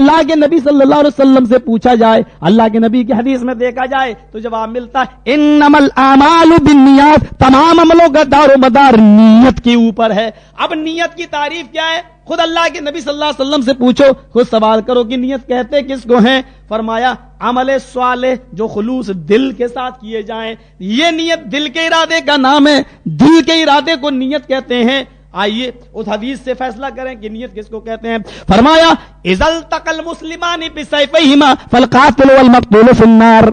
اللہ کے نبی صلی اللہ علیہ وسلم سے پوچھا جائے, اللہ کے نبی کی حدیث میں دیکھا جائے تو جواب ملتا ہے انما الاعمال بالنیات, تمام عملوں کا دار و مدار نیت کے اوپر ہے. اب نیت کی تعریف کیا ہے؟ خود اللہ کے نبی صلی اللہ علیہ وسلم سے پوچھو, خود سوال کرو کہ نیت کہتے کس کو ہیں؟ فرمایا عمل صالح جو خلوص دل کے ساتھ کیے جائیں, یہ نیت دل کے ارادے کا نام ہے, دل کے ارادے کو نیت کہتے ہیں. آئیے اس حدیث سے فیصلہ کریں کہ نیت کس کو کہتے ہیں. فرمایا اذا التقى المسلمان بسيفيهما فالقاتل والمقتول في النار.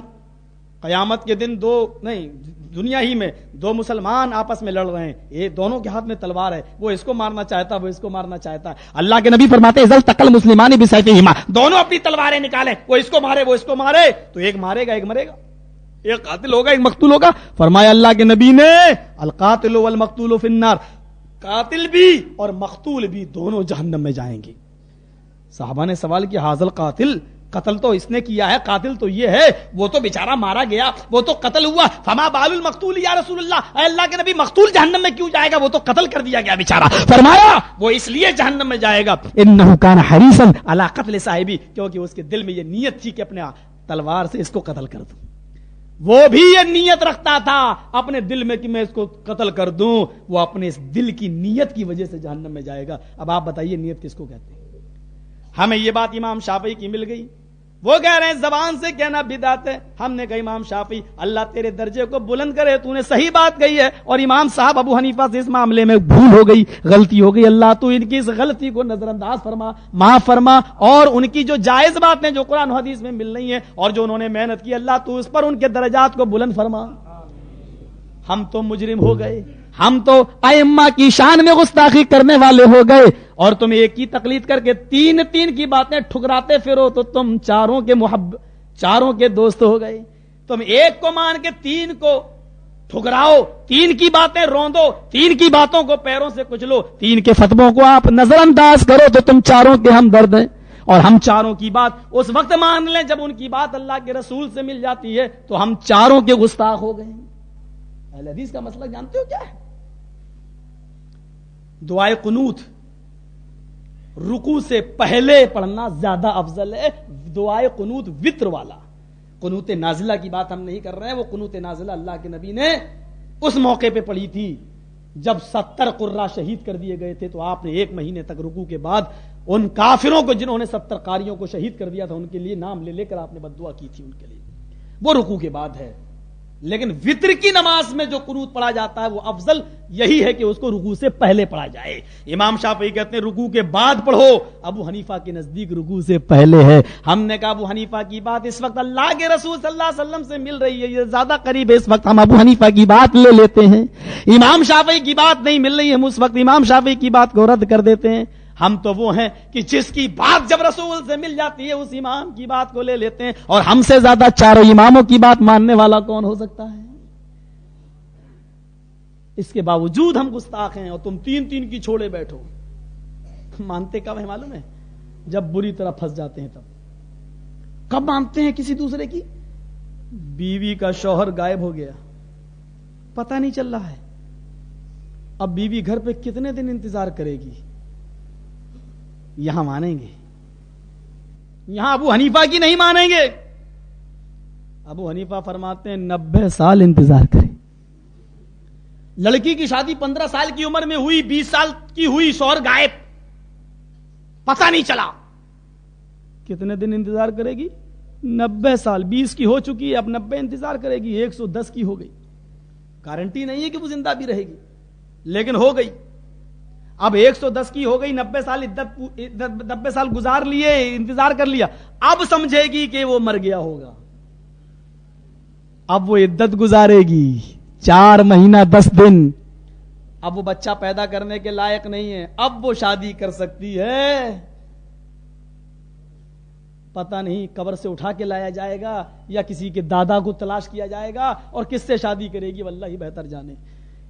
قیامت کے دن دنیا ہی میں دو مسلمان آپس میں لڑ رہے ہیں, یہ دونوں کے ہاتھ میں تلوار ہے, وہ اس کو مارنا چاہتا ہے, وہ اس کو مارنا چاہتا ہے. اللہ کے نبی فرماتے ہیں اذا التقى المسلمان بسيفيهما, دونوں اپنی تلواریں نکالیں, وہ اس کو مارے وہ اس کو مارے, تو ایک مارے گا ایک مرے گا, ایک قاتل ہوگا ایک مقتول ہوگا. فرمایا اللہ کے نبی نے القاتل والمقتول في النار, قاتل بھی اور مقتول بھی دونوں جہنم میں جائیں گے. صحابہ نے سوال کیا حاضل قاتل, قتل تو اس نے کیا ہے, قاتل تو یہ ہے, وہ تو بیچارہ مارا گیا, وہ تو قتل ہوا, فما بال المقتول یا رسول اللہ, اے اللہ کے نبی مقتول جہنم میں کیوں جائے گا, وہ تو قتل کر دیا گیا بیچارہ. فرمایا وہ اس لیے جہنم میں جائے گا انہ کان حریصا علی قتل صاحبی, کیونکہ اس کے دل میں یہ نیت تھی کہ اپنے تلوار سے اس کو قتل کر دوں. وہ بھی یہ نیت رکھتا تھا اپنے دل میں کہ میں اس کو قتل کر دوں, وہ اپنے اس دل کی نیت کی وجہ سے جہنم میں جائے گا. اب آپ بتائیے نیت کس کو کہتے ہیں؟ ہمیں یہ بات امام شافعی کی مل گئی, وہ کہہ رہے ہیں زبان سے کہنا بدعت ہے. ہم نے کہا امام شافعی اللہ تیرے درجے کو بلند کرے, تو نے صحیح بات کہی ہے, اور امام صاحب ابو حنیفہ سے اس معاملے میں بھول ہو گئی, غلطی ہو گئی, اللہ تو ان کی اس غلطی کو نظر انداز فرما, معاف فرما, اور ان کی جو جائز باتیں جو قرآن و حدیث میں مل رہی ہیں اور جو انہوں نے محنت کی, اللہ تو اس پر ان کے درجات کو بلند فرما. ہم تو مجرم ہو گئے, ہم تو ائمہ کی شان میں گستاخی کرنے والے ہو گئے, اور تم ایک کی تقلید کر کے تین کی باتیں ٹھکراتے پھرو تو تم چاروں کے دوست ہو گئے. تم ایک کو مان کے تین کو ٹھکراؤ, تین کی باتیں روندو, تین کی باتوں کو پیروں سے کچلو, تین کے فتووں کو آپ نظر انداز کرو تو تم چاروں کے ہمدرد ہیں. اور ہم چاروں کی بات اس وقت مان لیں جب ان کی بات اللہ کے رسول سے مل جاتی ہے, تو ہم چاروں کے گستاخ ہو گئے. اہل حدیث کا مسئلہ جانتے ہو کیا ہے؟ دعائے قنوت رکوع سے پہلے پڑھنا زیادہ افضل ہے. دعائے قنوت وتر والا, قنوت نازلہ کی بات ہم نہیں کر رہے ہیں. وہ قنوت نازلہ اللہ کے نبی نے اس موقع پہ پڑھی تھی جب 70 قرہ شہید کر دیے گئے تھے, تو آپ نے 1 مہینے تک رکوع کے بعد ان کافروں کو جنہوں نے 70 قاریوں کو شہید کر دیا تھا ان کے لیے نام لے کر آپ نے بد دعا کی تھی ان کے لیے. وہ رکوع کے بعد ہے. لیکن وتر کی نماز میں جو قنوت پڑھا جاتا ہے وہ افضل یہی ہے کہ اس کو رکوع سے پہلے پڑھا جائے. امام شافعی کہتے ہیں رکوع کے بعد پڑھو, ابو حنیفہ کے نزدیک رکوع سے پہلے ہے. ہم نے کہا ابو حنیفہ کی بات اس وقت اللہ کے رسول صلی اللہ علیہ وسلم سے مل رہی ہے, یہ زیادہ قریب ہے, اس وقت ہم ابو حنیفہ کی بات لے لیتے ہیں. امام شافعی کی بات نہیں مل رہی ہے, ہم اس وقت امام شافعی کی بات کو رد کر دیتے ہیں. ہم تو وہ ہیں کہ جس کی بات جب رسول سے مل جاتی ہے اس امام کی بات کو لے لیتے ہیں, اور ہم سے زیادہ چاروں اماموں کی بات ماننے والا کون ہو سکتا ہے؟ اس کے باوجود ہم گستاخ ہیں, اور تم تین کی چھوڑے بیٹھو. مانتے کب ہے معلوم ہے؟ جب بری طرح پھنس جاتے ہیں. تب کب مانتے ہیں کسی دوسرے کی؟ بیوی کا شوہر غائب ہو گیا, پتہ نہیں چل رہا ہے. اب بیوی گھر پہ کتنے دن انتظار کرے گی؟ یہاں مانیں گے, یہاں ابو حنیفہ کی نہیں مانیں گے. ابو حنیفہ فرماتے ہیں 90 سال انتظار کریں. لڑکی کی شادی 15 سال کی عمر میں ہوئی, 20 سال کی ہوئی, شوہر غائب, پتہ نہیں چلا. کتنے دن انتظار کرے گی؟ 90 سال. 20 کی ہو چکی ہے, اب 90 انتظار کرے گی. 110 کی ہو گئی, گارنٹی نہیں ہے کہ وہ زندہ بھی رہے گی, لیکن ہو گئی. اب 110 کی ہو گئی, 90 سال گزار لیے, انتظار کر لیا. اب سمجھے گی کہ وہ مر گیا ہوگا, اب وہ عدت گزارے گی 4 مہینہ 10 دن. اب وہ بچہ پیدا کرنے کے لائق نہیں ہے, اب وہ شادی کر سکتی ہے. پتہ نہیں قبر سے اٹھا کے لایا جائے گا یا کسی کے دادا کو تلاش کیا جائے گا, اور کس سے شادی کرے گی واللہ ہی بہتر جانے.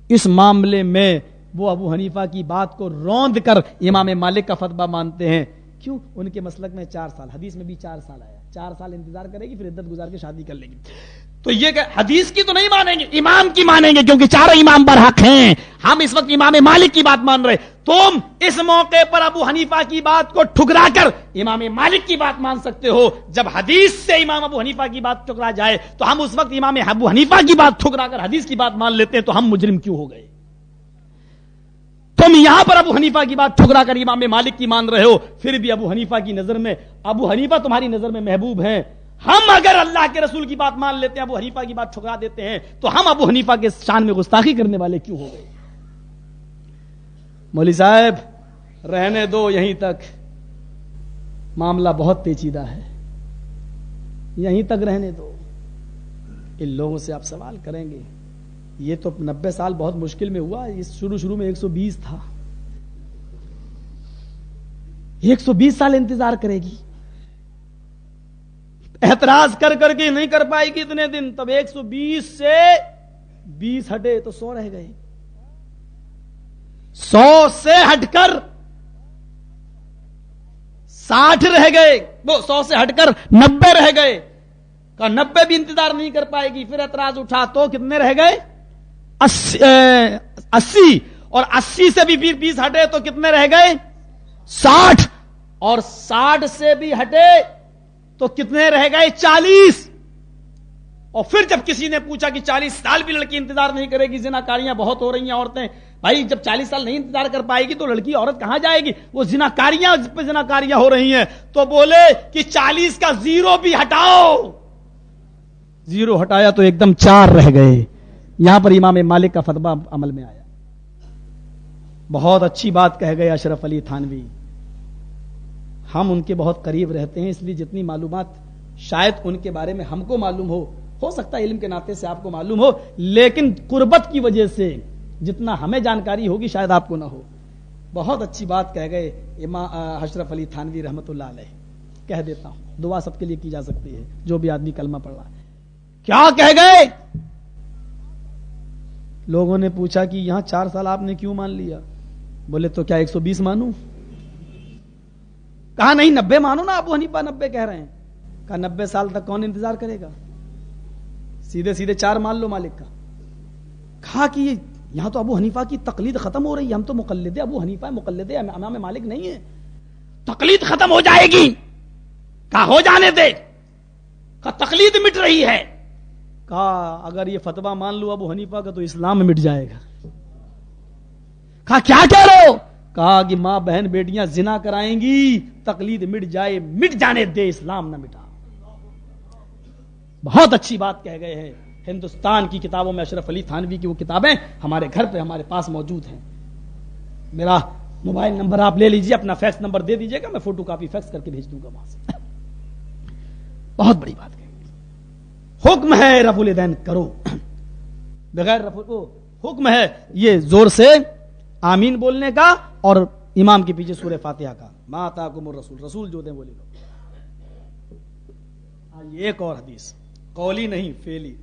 اس معاملے میں وہ ابو حنیفہ کی بات کو روند کر امام مالک کا فتویٰ مانتے ہیں. کیوں؟ ان کے مسلک میں 4 سال, حدیث میں بھی 4 سال آیا, 4 سال انتظار کرے گی, پھر عدت گزار کے شادی کر لے گی. تو یہ کہ حدیث کی تو نہیں مانیں گے, امام کی مانیں گے, کیونکہ 4 امام برحق ہیں. ہم اس وقت امام مالک کی بات مان رہے. تم اس موقع پر ابو حنیفہ کی بات کو ٹھکرا کر امام مالک کی بات مان سکتے ہو. جب حدیث سے امام ابو حنیفہ کی بات ٹھکرا جائے تو ہم اس وقت امام ابو حنیفہ کی بات ٹھکرا کر حدیث کی بات مان لیتے ہیں, تو ہم مجرم کیوں ہو گئے؟ تم یہاں پر ابو حنیفہ کی بات ٹھکرا کر امام مالک کی مان رہے ہو, پھر بھی ابو حنیفہ کی نظر میں ابو حنیفہ تمہاری نظر میں محبوب ہیں. ہم اگر اللہ کے رسول کی بات مان لیتے ہیں, ابو حنیفہ کی بات ٹھکرا دیتے ہیں, تو ہم ابو حنیفہ کے شان میں گستاخی کرنے والے کیوں ہو گئے؟ مولوی صاحب رہنے دو یہیں تک, معاملہ بہت پیچیدہ ہے, یہیں تک رہنے دو. ان لوگوں سے آپ سوال کریں گے, یہ تو 90 سال بہت مشکل میں ہوا, یہ شروع میں 120 تھا, 120 سال انتظار کرے گی, اعتراض کر کر کے نہیں کر پائے گی اتنے دن, تب 120 سے 20 ہٹے تو 100 رہ گئے, 100 سے ہٹ کر 60 رہ گئے, وہ 100 سے ہٹ کر 90 رہ گئے. کہ 90 بھی انتظار نہیں کر پائے گی, پھر اعتراض اٹھا تو کتنے رہ گئے؟ 80, اور 80 سے بھی 20 ہٹے تو کتنے رہ گئے؟ 60, اور 60 سے بھی ہٹے تو کتنے رہ گئے؟ 40. اور پھر جب کسی نے پوچھا کہ 40 سال بھی لڑکی انتظار نہیں کرے گی, زناکاریاں بہت ہو رہی ہیں عورتیں, بھائی جب 40 سال نہیں انتظار کر پائے گی تو لڑکی عورت کہاں جائے گی؟ وہ زناکاریاں پہ زناکاریاں ہو رہی ہیں. تو بولے کہ 40 کا 0 بھی ہٹاؤ, 0 ہٹایا تو ایک دم 4 رہ گئے. یہاں پر امام مالک کا فتویٰ عمل میں آیا. بہت اچھی بات کہہ گئے اشرف علی تھانوی. ہم ان کے بہت قریب رہتے ہیں, اس لیے جتنی معلومات شاید ان کے بارے میں ہم کو معلوم ہو سکتا ہے علم کے ناطے سے آپ کو معلوم ہو, لیکن قربت کی وجہ سے جتنا ہمیں جانکاری ہوگی شاید آپ کو نہ ہو. بہت اچھی بات کہہ گئے امام اشرف علی تھانوی رحمت اللہ علیہ. کہہ دیتا ہوں, دعا سب کے لیے کی جا سکتی ہے جو بھی آدمی کلمہ پڑھ رہا ہے. کیا کہہ گئے؟ لوگوں نے پوچھا کہ یہاں 4 سال آپ نے کیوں مان لیا؟ بولے تو کیا 120 مانوں؟ کہا نہیں 90 مانو نا, ابو حنیفہ 90 کہہ رہے ہیں. کہا 90 سال تک کون انتظار کرے گا؟ سیدھے 4 مان لو مالک کا. کہا کہ یہاں تو ابو حنیفہ کی تقلید ختم ہو رہی ہے, ہم تو مقلد ابو حنیفہ مقلد امام مالک نہیں ہے, تقلید ختم ہو جائے گی. کہا ہو جانے دے. کہا تقلید مٹ رہی ہے. کہا اگر یہ فتویٰ مان لو ابو حنیفہ کا تو اسلام مٹ جائے گا. کہا کیا کہہ رہے ہو؟ کہا کہ ماں بہن بیٹیاں زنا کرائیں گی, تقلید مٹ جائے, مٹ جانے دے, اسلام نہ مٹا. بہت اچھی بات کہہ گئے ہیں. ہندوستان کی کتابوں میں اشرف علی تھانوی کی وہ کتابیں ہمارے گھر پہ ہمارے پاس موجود ہیں. میرا موبائل نمبر آپ لے لیجئے, اپنا فیکس نمبر دے دیجئے گا, میں فوٹو کاپی فیکس کر کے بھیج دوں گا وہاں سے. بہت بڑی بات ہے. حکم ہے رفع الیدین کرو, بغیر حکم ہے یہ زور سے آمین بولنے کا اور امام کے پیچھے سورہ فاتحہ کا. ما آتاکم الرسول, رسول جو دیں بولے لو. یہ ایک اور حدیث, قولی نہیں فعلی,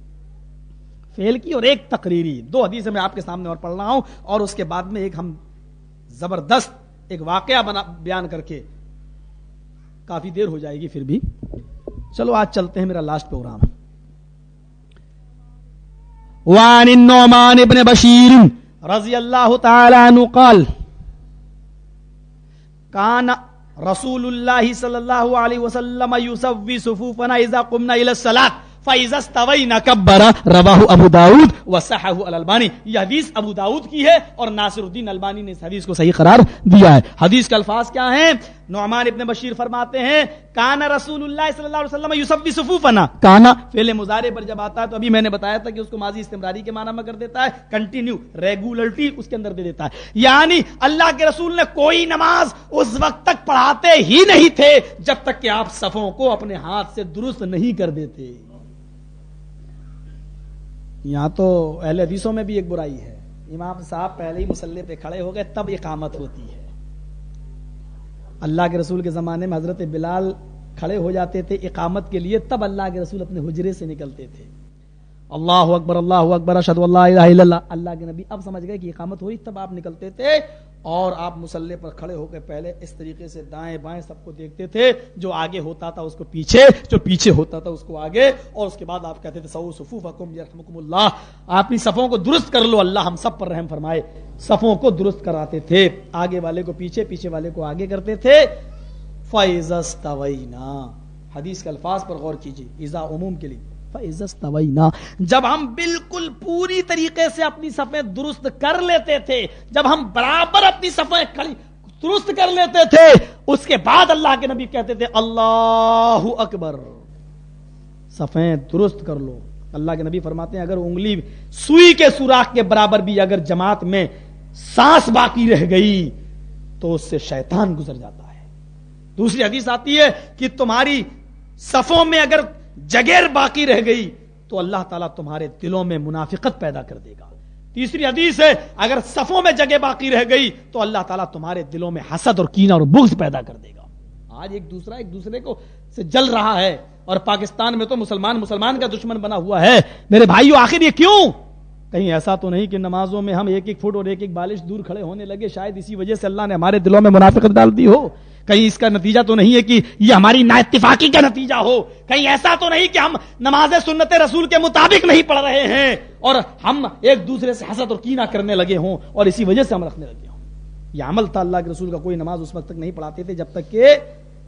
فعل کی اور ایک تقریری, 2 حدیثیں میں آپ کے سامنے اور پڑھ رہا ہوں, اور اس کے بعد میں ایک ہم زبردست ایک واقعہ بیان کر کے, کافی دیر ہو جائے گی پھر بھی. چلو آج چلتے ہیں, میرا لاسٹ پروگرام. وعن النعمان ابن بشیر رضی اللہ تعالی عنہ قال کان رسول اللہ صلی اللہ علیہ وسلم یسوی صفوفنا اذا قمنا الى الصلاۃ فاذا استوینا کبر. رواہ ابو داؤد وصححہ الالبانی. یہ حدیث ابو داؤد کی ہے اور ناصر الدین البانی نے اس حدیث کو صحیح قرار دیا ہے. حدیث کے الفاظ کیا ہیں؟ نعمان ابن بشیر فرماتے ہیں کان رسول اللہ صلی اللہ علیہ وسلم یسوی صفوفنا. کانا فعل مضارع پر جب آتا ہے تو ابھی میں نے بتایا تھا کہ اس کو ماضی استمراری کے معنی میں کر دیتا ہے, کنٹینیو ریگولرٹی اس کے اندر دے دیتا ہے. یعنی اللہ کے رسول نے کوئی نماز اس وقت تک پڑھاتے ہی نہیں تھے جب تک کہ آپ صفوں کو اپنے ہاتھ سے درست نہیں کر دیتے. یہاں تو اہل حدیثوں میں بھی ایک برائی ہے, امام صاحب پہلے ہی مصلی پہ کھڑے ہو گئے تب اقامت ہوتی ہے. اللہ کے رسول کے زمانے میں حضرت بلال کھڑے ہو جاتے تھے اقامت کے لیے, تب اللہ کے رسول اپنے حجرے سے نکلتے تھے. اللہ اکبر اشہد ان لا الہ الا اللہ. اللہ کے نبی اب سمجھ گئے کہ اقامت ہوئی, تب آپ نکلتے تھے اور آپ مصلی پر کھڑے ہو کے پہلے اس طریقے سے دائیں بائیں سب کو دیکھتے تھے, جو آگے ہوتا تھا اس کو پیچھے, جو پیچھے ہوتا تھا اس کو آگے, اور اس کے بعد آپ کہتے تھے سووا صفوفکم یرحمکم اللہ, اپنی صفوں کو درست کر لو, اللہ ہم سب پر رحم فرمائے. صفوں کو درست کراتے تھے, آگے والے کو پیچھے, پیچھے والے کو آگے کرتے تھے. فَإِذَا اسْتَوَيْنَا, حدیث کے الفاظ پر غور کیجیے, اذا عموم کے لیے, فَإِذَا اسْتَوَيْنَا, جب ہم بالکل پوری طریقے سے اپنی صفیں درست کر لیتے تھے, جب ہم برابر اپنی صفیں کھڑی درست کر لیتے تھے, اس کے بعد اللہ کے نبی کہتے تھے اللہ اکبر, صفیں درست کر لو. اللہ کے نبی فرماتے ہیں اگر انگلی سوئی کے سوراخ کے برابر بھی اگر جماعت میں سانس باقی رہ گئی تو اس سے شیطان گزر جاتا ہے. دوسری حدیث آتی ہے کہ تمہاری صفوں میں اگر جگہ باقی رہ گئی تو اللہ تعالیٰ تمہارے دلوں میں منافقت پیدا کر دے گا. تیسری حدیث ہے اگر صفوں میں جگہ باقی رہ گئی تو اللہ تعالیٰ تمہارے دلوں میں حسد اور کینہ اور بغض پیدا کر دے گا. آج ایک دوسرے کو سے جل رہا ہے, اور پاکستان میں تو مسلمان کا دشمن بنا ہوا ہے. میرے بھائیو آخر یہ کیوں؟ کہیں ایسا تو نہیں کہ نمازوں میں ہم ایک ایک فٹ اور ایک ایک بالش دور کھڑے ہونے لگے, شاید اسی وجہ سے اللہ نے ہمارے دلوں میں منافقت ڈال دی ہو. کہیں اس کا نتیجہ تو نہیں ہے کہ یہ ہماری نا اتفاقی کا نتیجہ ہو. کہیں ایسا تو نہیں کہ ہم نماز سنت رسول کے مطابق نہیں پڑھ رہے ہیں اور ہم ایک دوسرے سے حسد اور کینہ کرنے لگے ہوں اور اسی وجہ سے ہم رکھنے لگے ہوں. یہ عمل تھا اللہ کے رسول کا. کوئی نماز اس وقت تک نہیں پڑھاتے تھے جب تک کہ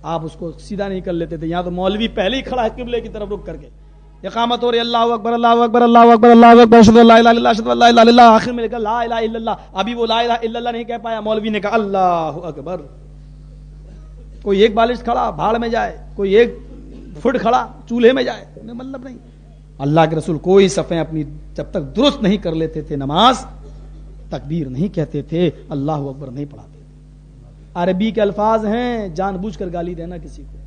آپ اس کو سیدھا نہیں کر لیتے تھے. یہاں تو مولوی پہلے ہی کھڑا ہے قبلے کی طرف رک کر کے, اقامت ہو رہی, اللہ اکبر اللہ اکبر اللہ اکبر اللہ اکبر اشہد ان لا الہ الا اللہ اشہد ان لا الہ الا اللہ, آخر میں لکھا لا الہ الا اللہ. ابھی وہ لا الہ الا اللہ نہیں کہہ پایا, مولوی نے کہا اللہ اکبر. کوئی ایک بالش کھڑا بھاڑ میں جائے, کوئی ایک فٹ کھڑا چولہے میں جائے, مطلب نہیں. اللہ کے رسول کوئی صفیں اپنی جب تک درست نہیں کر لیتے تھے, نماز تکبیر نہیں کہتے تھے, اللہ اکبر نہیں پڑھاتے. عربی کے الفاظ ہیں, جان بوجھ کر گالی دینا کسی کو.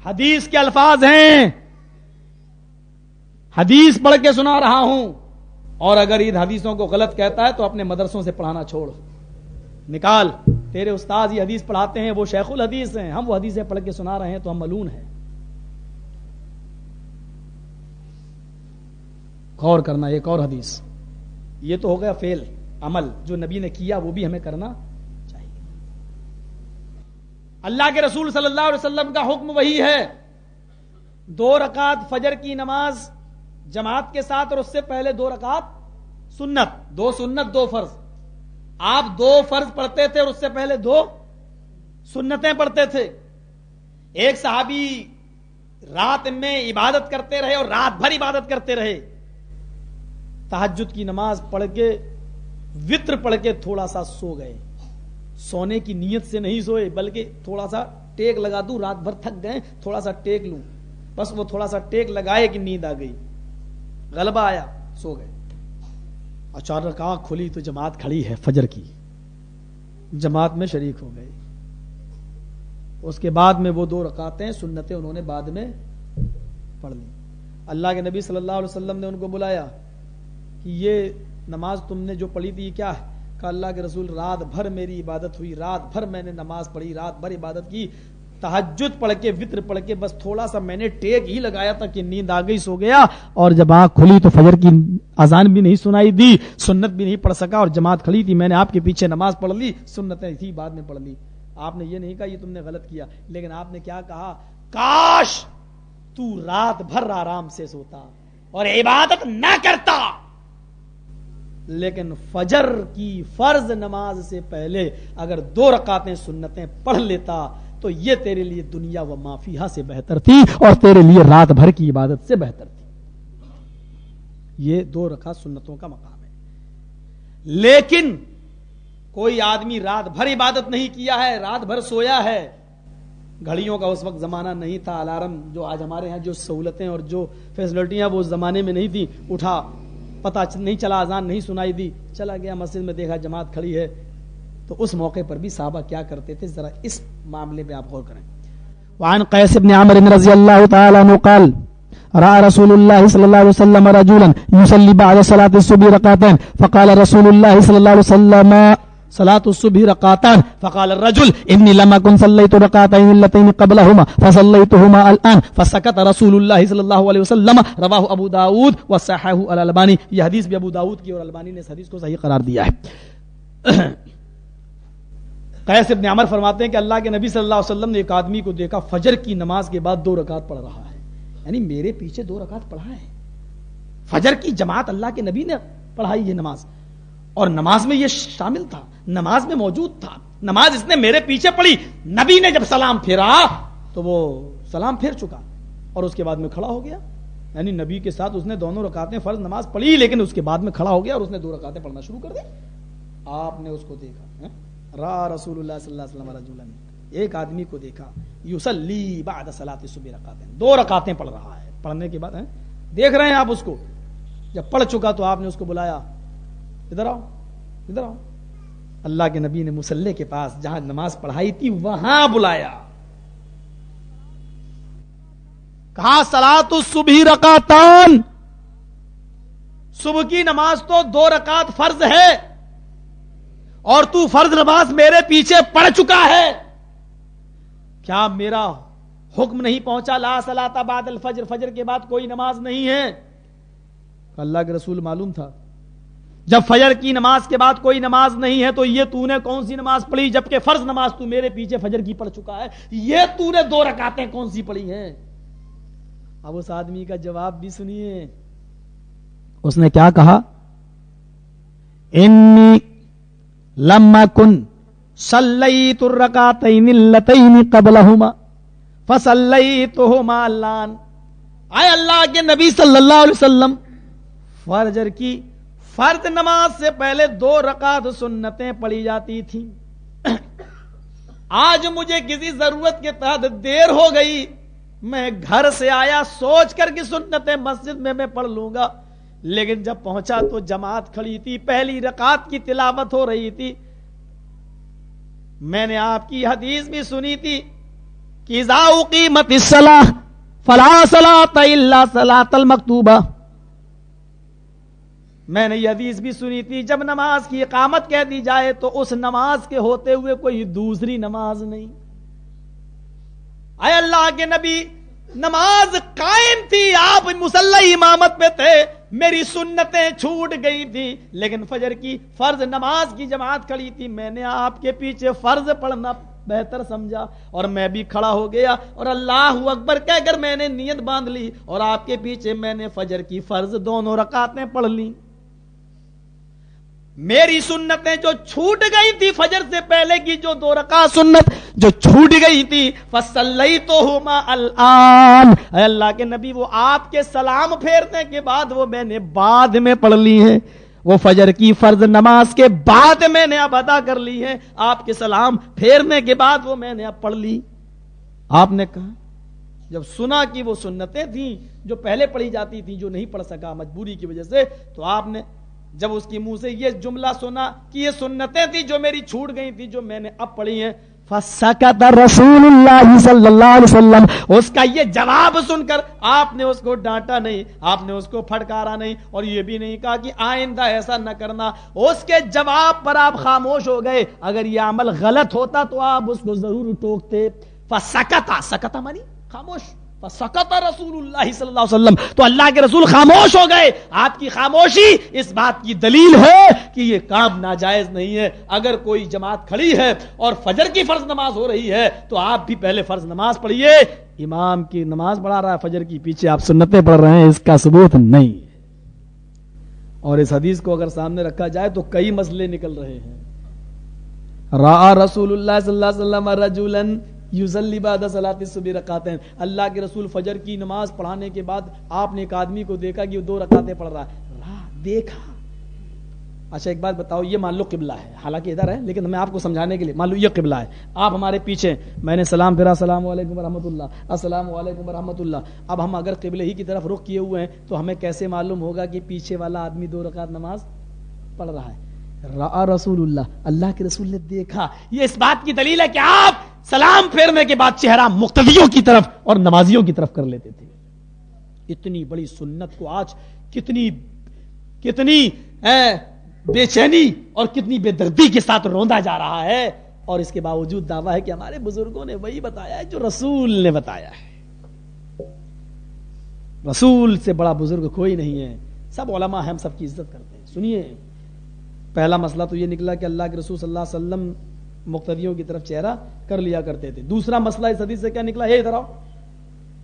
حدیث کے الفاظ ہیں, حدیث پڑھ کے سنا رہا ہوں, اور اگر ان حدیثوں کو غلط کہتا ہے تو اپنے مدرسوں سے پڑھانا چھوڑ, نکال. تیرے استاد یہ حدیث پڑھاتے ہیں, وہ شیخ الحدیث ہیں, ہم وہ حدیثیں پڑھ کے سنا رہے ہیں تو ہم ملعون ہیں. غور کرنا. ایک اور حدیث, یہ تو ہو گیا فعل, عمل جو نبی نے کیا وہ بھی ہمیں کرنا چاہیے. اللہ کے رسول صلی اللہ علیہ وسلم کا حکم وہی ہے, 2 رکعت فجر کی نماز جماعت کے ساتھ, اور اس سے پہلے 2 رکعت سنت, 2 سنت 2 فرض. آپ 2 فرض پڑھتے تھے اور اس سے پہلے 2 سنتیں پڑھتے تھے. ایک صحابی رات میں عبادت کرتے رہے اور رات بھر عبادت کرتے رہے, تہجد کی نماز پڑھ کے وتر پڑھ کے تھوڑا سا سو گئے. سونے کی نیت سے نہیں سوئے, بلکہ تھوڑا سا ٹیک لگا دوں, رات بھر تھک گئے, تھوڑا سا ٹیک لوں, بس وہ تھوڑا سا ٹیک لگائے کہ نیند آ گئی, غلبہ آیا, سو گئے. اچانک آنکھ کھلی تو جماعت کھڑی ہے فجر کی, جماعت میں شریک ہو گئے. اس کے بعد میں وہ 2 رکعتیں سنتیں انہوں نے بعد میں پڑھ لی. اللہ کے نبی صلی اللہ علیہ وسلم نے ان کو بلایا کہ یہ نماز تم نے جو پڑھی تھی یہ کیا ہے؟ کہا اللہ کے رسول رات بھر میری عبادت ہوئی, رات بھر میں نے نماز پڑھی, رات بھر عبادت کی, تہجد پڑھ کے وتر پڑھ کے بس تھوڑا سا میں نے ٹیک ہی لگایا تھا کہ نیند آ گئی, سو گیا, اور جب آنکھ کھلی تو فجر کی اذان بھی نہیں سنائی دی, سنت بھی نہیں پڑھ سکا, اور جماعت کھڑی تھی, میں نے آپ کے پیچھے نماز پڑھ لی, سنتیں تھی بعد میں پڑھ لی. آپ نے یہ نہیں کہا یہ تم نے غلط کیا, لیکن آپ نے کیا کہا, کاش تو رات بھر آرام سے سوتا اور عبادت نہ کرتا, لیکن فجر کی فرض نماز سے پہلے اگر 2 رکعتیں سنتیں پڑھ لیتا تو یہ تیرے لیے دنیا و ما فیہا سے بہتر تھی, اور تیرے لیے رات بھر کی عبادت سے بہتر تھی. یہ 2 رکعت سنتوں کا مقام ہے. لیکن کوئی آدمی رات بھر عبادت نہیں کیا ہے, رات بھر سویا ہے, گھڑیوں کا اس وقت زمانہ نہیں تھا, الارم جو آج ہمارے ہاں جو سہولتیں اور جو فیسلٹیاں وہ اس زمانے میں نہیں تھی, اٹھا پتہ نہیں چلا, اذان نہیں سنائی دی, چلا گیا مسجد میں, دیکھا جماعت کھڑی ہے. تو اس موقع پر بھی صحابہ کیا کرتے تھے, ذرا اس معاملے پہ آپ غور کریں. وعن قیس بن عمرو رضی اللہ تعالی عنہ قال رأى رسول الله صلى الله عليه وسلم رجلا يصلي بعد صلاة الصبح ركعتين فقال رسول الله صلى الله عليه وسلم صلاۃ الصبح رکعتان فقال الرجل انی لم اکن صلیت رکعتین اللتین قبلهما فصلیتهما الان فسکت رسول اللہ صلی اللہ علیہ وسلم رواہ ابو داؤد وصححہ الالبانی. یہ حدیث بھی ابو داؤد کی اور البانی نے اس حدیث کو صحیح قرار دیا ہے. قیس ابن عمر فرماتے ہیں کہ اللہ کے نبی صلی اللہ علیہ وسلم نے ایک آدمی کو دیکھا فجر کی نماز کے بعد 2 رکعت پڑھ رہا ہے, یعنی میرے پیچھے 2 رکعت پڑھا ہے. فجر کی جماعت اللہ کے نبی نے پڑھائی یہ نماز, اور نماز میں یہ شامل تھا, نماز میں موجود تھا. نماز اس نے میرے پیچھے پڑھی, نبی نے جب سلام پھیرا تو وہ سلام پھیر چکا اور اس کے بعد میں کھڑا ہو گیا. یعنی نبی کے ساتھ اس نے دونوں رکعتیں فرض نماز پڑھی, لیکن اس کے بعد میں کھڑا ہو گیا اور اس نے 2 رکعتیں پڑھنا شروع کر دی. آپ نے اس کو دیکھا, را رسول اللہ صلی اللہ علیہ وسلم رجلا, ایک آدمی کو دیکھا یصلی بعد صلاۃ الصبح رکعتین, 2 رکعتیں پڑھ رہا ہے. پڑھنے کے بعد دیکھ رہے ہیں آپ اس کو, جب پڑھ چکا تو آپ نے اس کو بلایا, ادھر آؤ ادھر آؤ. اللہ کے نبی نے مصلی کے پاس جہاں نماز پڑھائی تھی وہاں بلایا, کہا صلاۃ الصبح رکعتان, صبح کی نماز تو 2 رکعت فرض ہے اور تو فرض نماز میرے پیچھے پڑھ چکا ہے, کیا میرا حکم نہیں پہنچا؟ لا صلاۃ بعد الفجر, فجر کے بعد کوئی نماز نہیں ہے. اللہ کے رسول معلوم تھا جب فجر کی نماز کے بعد کوئی نماز نہیں ہے تو یہ تو نے کون سی نماز پڑھی, جبکہ فرض نماز تو میرے پیچھے فجر کی پڑھ چکا ہے, یہ تو نے 2 رکعتیں کون سی پڑھی ہیں؟ اب اس آدمی کا جواب بھی سنیے, اس نے کیا کہا, انی لم اکن صلیت الرکعتین اللتین قبلہما فصلیتہما الان. اے اللہ کے نبی صلی اللہ علیہ وسلم, فجر کی فرض نماز سے پہلے 2 رکعت سنتیں پڑھی جاتی تھیں. آج مجھے کسی ضرورت کے تحت دیر ہو گئی, میں گھر سے آیا سوچ کر کہ سنتیں مسجد میں پڑھ لوں گا, لیکن جب پہنچا تو جماعت کھڑی تھی, پہلی رکعت کی تلاوت ہو رہی تھی. میں نے آپ کی حدیث بھی سنی تھی کہ اذا اقیمت الصلاۃ فلا صلاۃ الا صلاۃ المکتوبہ. میں نے یہ حدیث بھی سنی تھی جب نماز کی اقامت کہہ دی جائے تو اس نماز کے ہوتے ہوئے کوئی دوسری نماز نہیں. اے اللہ کے نبی, نماز قائم تھی, آپ مصلی امامت پہ تھے, میری سنتیں چھوٹ گئی تھی, لیکن فجر کی فرض نماز کی جماعت کھڑی تھی, میں نے آپ کے پیچھے فرض پڑھنا بہتر سمجھا اور میں بھی کھڑا ہو گیا اور اللہ اکبر کہہ کر میں نے نیت باندھ لی اور آپ کے پیچھے میں نے فجر کی فرض 2 رکعتیں پڑھ لی. میری سنتیں جو چھوٹ گئی تھی فجر سے پہلے کی, جو 2 رکعت سنت جو چھوٹ گئی تھی, فصلیتہما الان, اے اللہ کے نبی وہ آپ کے سلام پھیرنے کے بعد وہ میں نے بعد میں پڑھ لی ہیں, وہ فجر کی فرض نماز کے بعد میں نے اب ادا کر لی ہے, آپ کے سلام پھیرنے کے بعد وہ میں نے اب پڑھ لی. آپ نے کہا جب سنا کہ وہ سنتیں تھیں جو پہلے پڑھی جاتی تھیں, جو نہیں پڑھ سکا مجبوری کی وجہ سے, تو آپ نے جب اس کی منہ سے یہ جملہ سنا کہ یہ سنتیں تھیں جو میری چھوٹ گئی تھی, جو میں نے اب پڑھی ہیں, فسکت رسول اللہ صلی اللہ علیہ وسلم, اس کا یہ جواب سن کر آپ نے اس کو ڈانٹا نہیں, آپ نے اس کو پھٹکارا نہیں اور یہ بھی نہیں کہا کہ آئندہ ایسا نہ کرنا. اس کے جواب پر آپ خاموش ہو گئے. اگر یہ عمل غلط ہوتا تو آپ اس کو ضرور ٹوکتے. فسکتا, سکتا مانی خاموش, فسکت رسول اللہ صلی اللہ علیہ وسلم, تو اللہ کے رسول خاموش ہو گئے. آپ کی خاموشی اس بات کی دلیل ہے کہ یہ کام ناجائز نہیں ہے. اگر کوئی جماعت کھڑی ہے اور فجر کی فرض نماز ہو رہی ہے تو آپ بھی پہلے فرض نماز پڑھیے. امام کی نماز پڑھا رہا ہے فجر کی, پیچھے آپ سنتیں پڑھ رہے ہیں, اس کا ثبوت نہیں ہے. اور اس حدیث کو اگر سامنے رکھا جائے تو کئی مسئلے نکل رہے ہیں. رأى رسول اللہ صلی اللہ علیہ وسلم رجلا یصلی بعد صلاۃ الصبح رکعتین, اللہ کے رسول فجر کی نماز پڑھانے کے بعد آپ نے ایک آدمی کو دیکھا کہ وہ 2 رکعتیں پڑھ رہا ہے. دیکھا, اچھا ایک بات بتاؤ, یہ مان لو قبلہ ہے, حالانکہ ادھر ہے لیکن میں آپ کو سمجھانے کے لیے, مان لو یہ قبلہ ہے, آپ ہمارے پیچھے, میں نے سلام پھیرا, السلام علیکم ورحمۃ اللہ, السلام علیکم ورحمۃ اللہ. اب ہم اگر قبلے ہی کی طرف رخ کیے ہوئے ہیں تو ہمیں کیسے معلوم ہوگا کہ پیچھے والا آدمی 2 رکعت نماز پڑھ رہا ہے؟ رأى رسول اللہ, اللہ کے رسول نے دیکھا. یہ اس بات کی دلیل ہے کہ آپ سلام پھیرنے کے بعد چہرہ مقتدیوں کی طرف اور نمازیوں کی طرف کر لیتے تھے. اتنی بڑی سنت کو آج کتنی بے چینی اور کتنی بے دردی کے ساتھ روندا جا رہا ہے، اور اس کے باوجود دعویٰ ہے کہ ہمارے بزرگوں نے وہی بتایا ہے جو رسول نے بتایا ہے۔ رسول سے بڑا بزرگ کوئی نہیں ہے، سب علماء ہم سب کی عزت کرتے ہیں۔ سنیے، پہلا مسئلہ تو یہ نکلا کہ اللہ کے رسول صلی اللہ علیہ وسلم مقتدیوں کی طرف چہرہ کر لیا کرتے تھے۔ دوسرا مسئلہ اس حدیث سے کیا نکلا؟ ادھر آؤ،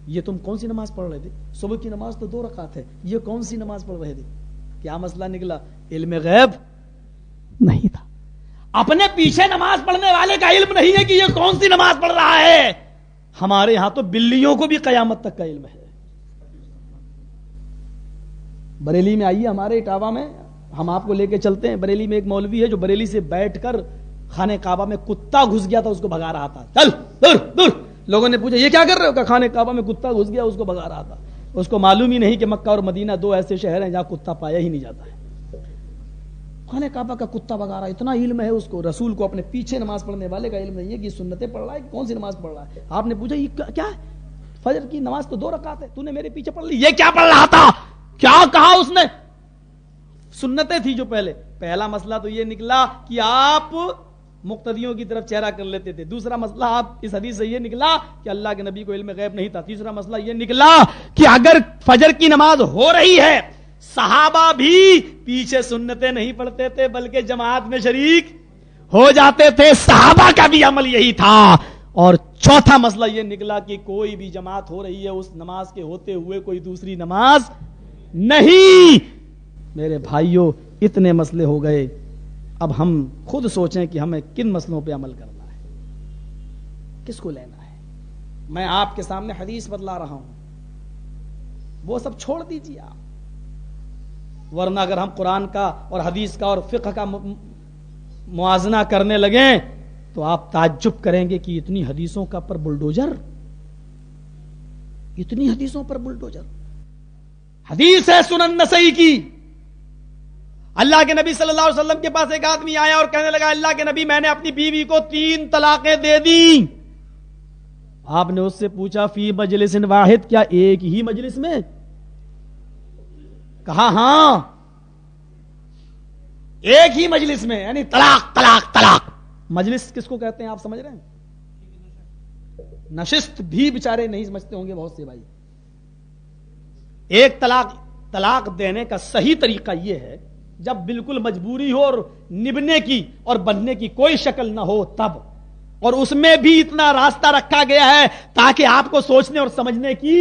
یہ تم کون سی نماز پڑھ رہے تھے؟ صبح کی نماز تو 2 رکعت ہے، یہ کون سی نماز پڑھ رہے تھے؟ کیا مسئلہ نکلا؟ علم غیب نہیں تھا۔ اپنے پیچھے نماز پڑھنے والے کا علم نہیں ہے کہ یہ کون سی نماز پڑھ رہا ہے۔ ہمارے ہاں تو بلیوں کو بھی قیامت تک کا علم ہے۔ بریلی میں آئیے، ہمارے اٹاوا میں، ہم آپ کو لے کے چلتے ہیں۔ بریلی میں ایک مولوی ہے جو بریلی سے بیٹھ کر خانہ کعبہ میں کتا گھس گیا تھا، اس کو بھگا رہا تھا۔ چل دور دور۔ لوگوں نے پوچھا یہ کیا کر رہے ہو؟ کہ خانہ کعبہ میں کتا گھس گیا، اس کو بھگا رہا تھا۔ اس کو معلوم ہی نہیں کہ مکہ اور مدینہ 2 ایسے شہر ہیں جہاں کتا پایا ہی نہیں جاتا ہے۔ خانہ کعبہ کا کتا بھگا رہا، اتنا علم ہے اس کو۔ رسول کو اپنے پیچھے نماز پڑھنے والے کا علم نہیں ہے کہ سنتیں پڑھ رہا ہے کہ کون سی نماز پڑھ رہا ہے۔ آپ نے پوچھا یہ کیا ہے؟ فجر کی نماز تو 2 رکعت ہے، تو نے میرے پیچھے پڑھ لی۔ یہ کیا پڑھ رہا تھا؟ کیا کہا اس نے؟ سنتیں تھی جو پہلا مسئلہ تو یہ نکلا کہ آپ مقتدیوں کی طرف چہرہ کر لیتے تھے۔ دوسرا مسئلہ آپ اس حدیث سے یہ نکلا کہ اللہ کے نبی کو علم غیب نہیں تھا۔ تیسرا مسئلہ یہ نکلا کہ اگر فجر کی نماز ہو رہی ہے، صحابہ بھی پیچھے سنتیں نہیں پڑھتے تھے بلکہ جماعت میں شریک ہو جاتے تھے۔ صحابہ کا بھی عمل یہی تھا۔ اور چوتھا مسئلہ یہ نکلا کہ کوئی بھی جماعت ہو رہی ہے، اس نماز کے ہوتے ہوئے کوئی دوسری نماز نہیں۔ میرے بھائیوں، اتنے مسئلے ہو گئے، اب ہم خود سوچیں کہ ہمیں کن مسئلوں پہ عمل کرنا ہے، کس کو لینا ہے۔ میں آپ کے سامنے حدیث بتلا رہا ہوں، وہ سب چھوڑ دیجیے آپ، ورنہ اگر ہم قرآن کا اور حدیث کا اور فقہ کا موازنہ کرنے لگیں تو آپ تعجب کریں گے کہ اتنی حدیثوں کا پر بلڈوزر، اتنی حدیثوں پر بلڈوزر۔ حدیث ہے سنن نسائی کی، اللہ کے نبی صلی اللہ علیہ وسلم کے پاس ایک آدمی آیا اور کہنے لگا اللہ کے نبی میں نے اپنی بیوی کو 3 طلاقیں دے دی۔ آپ نے اس سے پوچھا فی مجلس واحد، کیا ایک ہی مجلس میں؟ کہا ہاں ایک ہی مجلس میں، یعنی طلاق طلاق طلاق۔ مجلس کس کو کہتے ہیں آپ سمجھ رہے ہیں؟ نشست بھی بیچارے نہیں سمجھتے ہوں گے بہت سے بھائی۔ ایک طلاق دینے کا صحیح طریقہ یہ ہے جب بالکل مجبوری ہو اور نبھنے کی اور بننے کی کوئی شکل نہ ہو تب، اور اس میں بھی اتنا راستہ رکھا گیا ہے تاکہ آپ کو سوچنے اور سمجھنے کی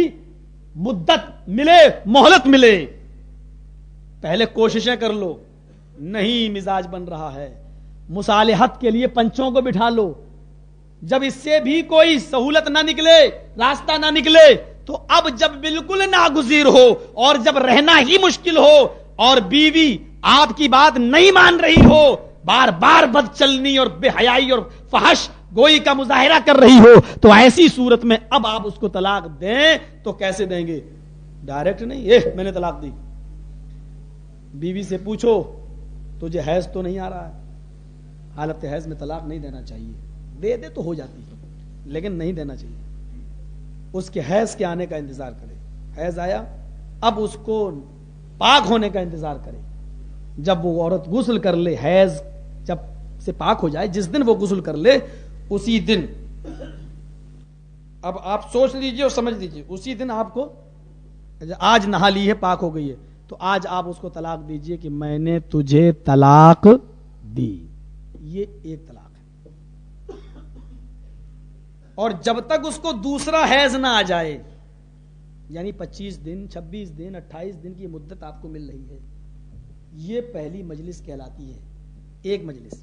مدت ملے، مہلت ملے۔ پہلے کوششیں کر لو، نہیں مزاج بن رہا ہے، مصالحت کے لیے پنچوں کو بٹھا لو۔ جب اس سے بھی کوئی سہولت نہ نکلے، راستہ نہ نکلے، تو اب جب بالکل ناگزیر ہو اور جب رہنا ہی مشکل ہو اور بیوی آپ کی بات نہیں مان رہی ہو، بار بار بد چلنی اور بے حیائی اور فحش گوئی کا مظاہرہ کر رہی ہو، تو ایسی صورت میں اب آپ اس کو طلاق دیں تو کیسے دیں گے؟ ڈائریکٹ نہیں، میں نے طلاق دی۔ بیوی سے پوچھو تجھے حیض تو نہیں آ رہا ہے؟ حالت حیض میں طلاق نہیں دینا چاہیے، دے دے تو ہو جاتی ہے لیکن نہیں دینا چاہیے۔ اس کے حیض کے آنے کا انتظار کرے، حیض آیا اب اس کو پاک ہونے کا انتظار کرے۔ جب وہ عورت غسل کر لے، حیض جب سے پاک ہو جائے، جس دن وہ غسل کر لے اسی دن، اب آپ سوچ لیجئے اور سمجھ لیجئے، اسی دن آپ کو آج نہا لی ہے، پاک ہو گئی ہے، تو آج آپ اس کو طلاق دیجئے کہ میں نے تجھے طلاق دی۔ یہ ایک طلاق ہے۔ اور جب تک اس کو دوسرا حیض نہ آ جائے، یعنی 25 دن 26 دن 28 دن کی مدت آپ کو مل رہی ہے، یہ پہلی مجلس کہلاتی ہے۔ ایک مجلس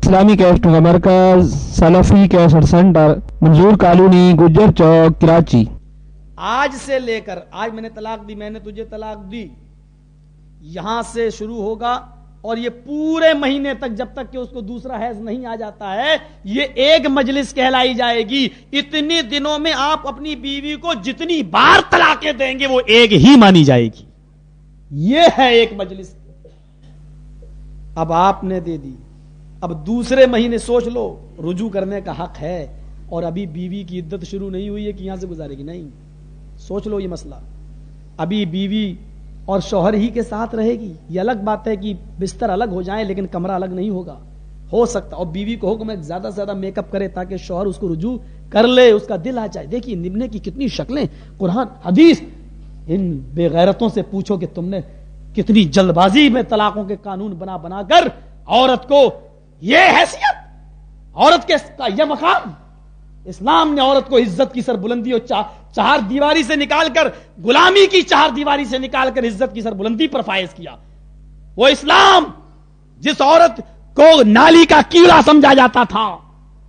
اسلامی کیسٹ کا مرکز سلفی کیسٹ سینٹر، منظور کالونی، گجر چوک، کراچی۔ آج سے لے کر، آج میں نے طلاق دی، میں نے تجھے طلاق دی، یہاں سے شروع ہوگا اور یہ پورے مہینے تک جب تک کہ اس کو دوسرا حیض نہیں آ جاتا ہے، یہ ایک مجلس کہلائی جائے گی۔ اتنے دنوں میں آپ اپنی بیوی کو جتنی بار طلاقیں دیں گے وہ ایک ہی مانی جائے گی۔ یہ ہے ایک مجلس۔ اب آپ نے دے دی، اب دوسرے مہینے سوچ لو، رجوع کرنے کا حق ہے، اور ابھی بیوی کی عدت شروع نہیں ہوئی ہے کہ یہاں سے گزارے گی، نہیں، سوچ لو یہ مسئلہ۔ ابھی بیوی اور شوہر ہی کے ساتھ رہے گی. یہ الگ بات ہے کہ بستر الگ ہو جائیں لیکن کمرہ الگ نہیں ہوگا. ہو سکتا اور بیوی کو حکم ہے زیادہ سے زیادہ میک اپ کرے تاکہ شوہر اس کو رجوع کر لے, اس کا دل آ جائے. دیکھیے نبھنے کی کتنی شکلیں, قرآن حدیث. ان بے غیرتوں سے پوچھو کہ تم نے کتنی جلد بازی میں طلاقوں کے قانون بنا بنا کر عورت کو یہ حیثیت, عورت کے یہ مقام. اسلام نے عورت کو عزت کی سر بلندی اور چہار دیواری سے نکال کر, غلامی کی چہار دیواری سے نکال کر عزت کی سر بلندی پر فائز کیا. وہ اسلام جس عورت کو نالی کا کیڑا سمجھا جاتا تھا,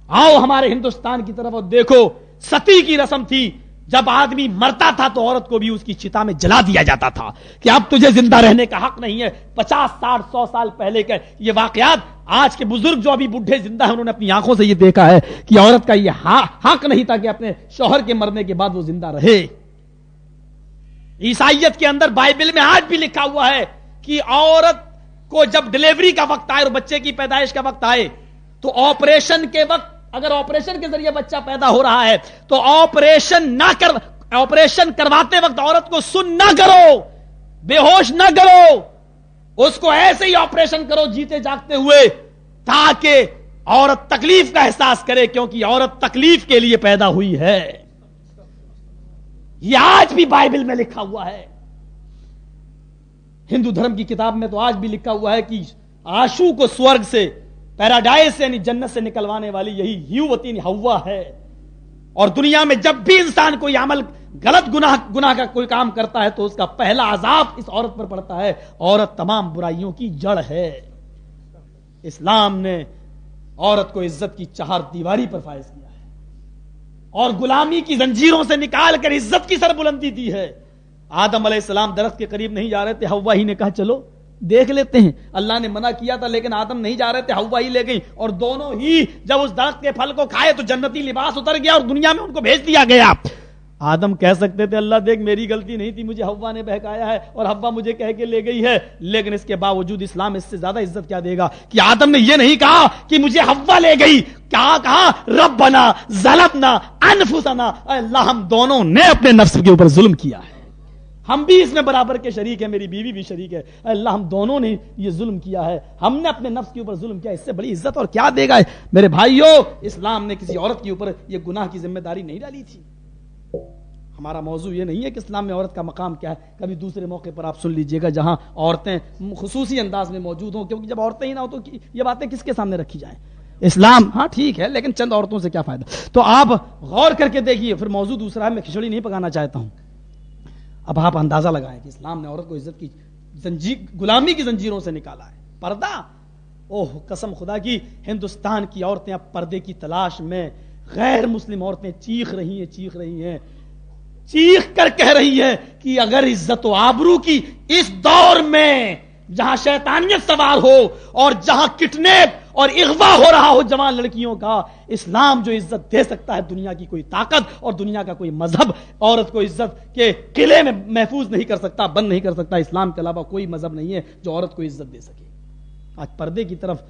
آؤ ہمارے ہندوستان کی طرف اور دیکھو, ستی کی رسم تھی. جب آدمی مرتا تھا تو عورت کو بھی اس کی چتا میں جلا دیا جاتا تھا کہ اب تجھے زندہ رہنے کا حق نہیں ہے. 50 60 100 سال پہلے کے یہ واقعات, آج کے بزرگ جو ابھی بڈھے زندہ ہیں انہوں نے اپنی آنکھوں سے یہ دیکھا ہے کہ عورت کا یہ حق نہیں تھا کہ اپنے شوہر کے مرنے کے بعد وہ زندہ رہے. عیسائیت کے اندر بائبل میں آج بھی لکھا ہوا ہے کہ عورت کو جب ڈلیوری کا وقت آئے اور بچے کی پیدائش کا وقت آئے تو آپریشن کے وقت, اگر آپریشن کے ذریعے بچہ پیدا ہو رہا ہے تو آپریشن کرواتے وقت عورت کو سن نہ کرو, بے ہوش نہ کرو, اس کو ایسے ہی آپریشن کرو جیتے جاگتے ہوئے تاکہ عورت تکلیف کا احساس کرے, کیونکہ عورت تکلیف کے لیے پیدا ہوئی ہے. یہ آج بھی بائبل میں لکھا ہوا ہے. ہندو دھرم کی کتاب میں تو آج بھی لکھا ہوا ہے کہ آشو کو سورگ سے, پیراڈائز یعنی جنت سے نکلوانے والی یہی ہیووتی ہوا ہے. اور دنیا میں جب بھی انسان کوئی عمل غلط گناہ کا کوئی کام کرتا ہے تو اس کا پہلا عذاب اس عورت پر پڑتا ہے. عورت تمام برائیوں کی جڑ ہے. اسلام نے عورت کو عزت کی چہار دیواری پر فائز کیا ہے اور غلامی کی زنجیروں سے نکال کر عزت کی سر بلندی دی ہے. آدم علیہ السلام درخت کے قریب نہیں جا رہے تھے, حوا ہی نے کہا چلو دیکھ لیتے ہیں. اللہ نے منع کیا تھا لیکن آدم نہیں جا رہے تھے, حوا ہی لے گئی, اور دونوں ہی جب اس درخت کے پھل کو کھائے تو جنتی لباس اتر گیا اور دنیا میں ان کو بھیج دیا گیا. آدم کہہ سکتے تھے اللہ دیکھ میری غلطی نہیں تھی, مجھے حوا نے بہکایا ہے اور حوا مجھے کہہ کے لے گئی ہے, لیکن اس کے باوجود اسلام اس سے زیادہ عزت کیا دے گا کہ آدم نے یہ نہیں کہا کہ مجھے حوا لے گئی, کیا کہا ربنا ظلمنا انفسنا, اے اللہ ہم دونوں نے اپنے نفس کے اوپر ظلم کیا ہے, ہم بھی اس میں برابر کے شریک ہیں, میری بیوی بھی شریک ہے, اے اللہ ہم دونوں نے یہ ظلم کیا ہے, ہم نے اپنے نفس کے اوپر ظلم کیا, اس سے بڑی عزت اور کیا دے گا. میرے بھائیو, اسلام نے کسی عورت کے اوپر یہ گناہ کی ذمہ داری نہیں ڈالی تھی. ہمارا موضوع یہ نہیں ہے کہ اسلام میں عورت کا مقام کیا ہے, کبھی دوسرے موقع پر آپ سن لیجئے گا جہاں عورتیں خصوصی انداز میں موجود ہوں, کیونکہ جب عورتیں ہی نہ ہو تو یہ باتیں کس کے سامنے رکھی جائیں. اسلام ہاں ٹھیک ہے لیکن چند عورتوں سے کیا فائدہ. تو آپ غور کر کے دیکھیے, پھر موضوع دوسرا ہے, میں کھچڑی نہیں پکانا چاہتا ہوں. اب آپ اندازہ لگائیں کہ اسلام نے عورت کو عزت کی غلامی کی زنجیروں سے نکالا ہے. پردہ, اوہ قسم خدا کی, ہندوستان کی عورتیں اب پردے کی تلاش میں, غیر مسلم عورتیں چیخ رہی ہیں, چیخ کر کہہ رہی ہے کہ اگر عزت و آبرو کی اس دور میں جہاں شیطانیت سوار ہو اور جہاں کڈنیپ اور اغوا ہو رہا ہو جوان لڑکیوں کا, اسلام جو عزت دے سکتا ہے دنیا کی کوئی طاقت اور دنیا کا کوئی مذہب عورت کو عزت کے قلعے میں محفوظ نہیں کر سکتا, بند نہیں کر سکتا. اسلام کے علاوہ کوئی مذہب نہیں ہے جو عورت کو عزت دے سکے. آج پردے کی طرف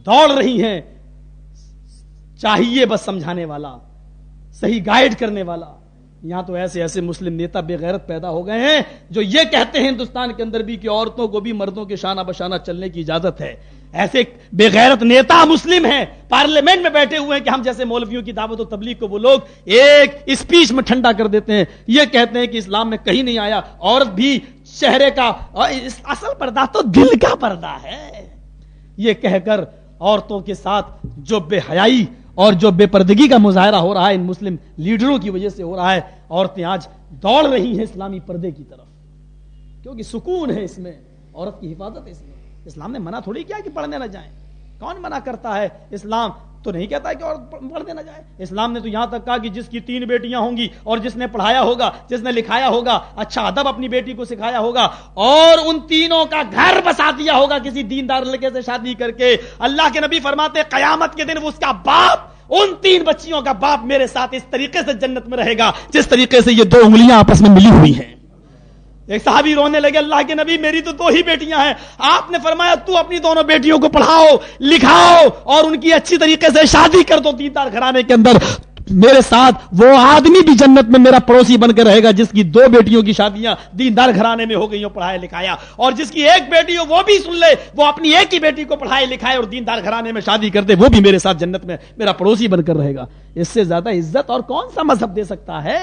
دوڑ رہی ہیں, چاہیے بس سمجھانے والا, صحیح گائیڈ کرنے والا. یہاں تو ایسے مسلم نیتا بے غیرت پیدا ہو گئے ہیں جو یہ کہتے ہیں ہندوستان کے اندر بھی کہ عورتوں کو بھی مردوں کے شانہ بشانہ چلنے کی اجازت ہے. ایسے بے غیرت نیتا مسلم ہیں, پارلیمنٹ میں بیٹھے ہوئے ہیں کہ ہم جیسے مولویوں کی دعوت و تبلیغ کو وہ لوگ ایک اسپیچ میں ٹھنڈا کر دیتے ہیں. یہ کہتے ہیں کہ اسلام میں کہیں نہیں آیا عورت بھی چہرے کا, اصل پردہ تو دل کا پردہ ہے. یہ کہہ کر عورتوں کے ساتھ جو بے حیائی اور جو بے پردگی کا مظاہرہ ہو رہا ہے ان مسلم لیڈروں کی وجہ سے ہو رہا ہے. عورتیں آج دوڑ رہی ہیں اسلامی پردے کی طرف, کیونکہ سکون ہے اس میں, عورت کی حفاظت ہے اس میں. اسلام نے منع تھوڑی کیا کہ پڑھنے نہ جائیں, کون منع کرتا ہے؟ اسلام تو نہیں کہتا ہے کہ عورت پڑھنے نہ جائے. اسلام نے تو یہاں تک کہا کہ جس کی 3 بیٹیاں ہوں گی اور جس نے پڑھایا ہوگا, جس نے لکھایا ہوگا, اچھا ادب اپنی بیٹی کو سکھایا ہوگا اور ان تینوں کا گھر بسا دیا ہوگا کسی دیندار لڑکے سے شادی کر کے, اللہ کے نبی فرماتے قیامت کے دن اس کا باپ, ان 3 بچیوں کا باپ میرے ساتھ اس طریقے سے جنت میں رہے گا جس طریقے سے یہ 2 انگلیاں آپس میں ملی ہوئی ہیں. ایک صحابی رونے لگے, اللہ کے نبی میری تو 2 ہی بیٹیاں ہیں. آپ نے فرمایا تو اپنی دونوں بیٹیوں کو پڑھاؤ لکھاؤ اور ان کی اچھی طریقے سے شادی کر دو دیندار گھرانے کے اندر, میرے ساتھ وہ آدمی بھی جنت میں میرا پڑوسی بن کر رہے گا جس کی 2 بیٹیوں کی شادیاں دیندار گھرانے میں ہو گئی ہوں، پڑھایا لکھایا، اور جس کی 1 بیٹی ہو وہ بھی سن لے، وہ اپنی 1 ہی بیٹی کو پڑھائے لکھائے اور دیندار گھرانے میں شادی کر دے، وہ بھی میرے ساتھ جنت میں میرا پڑوسی بن کر رہے گا۔ اس سے زیادہ عزت اور کون سا مذہب دے سکتا ہے؟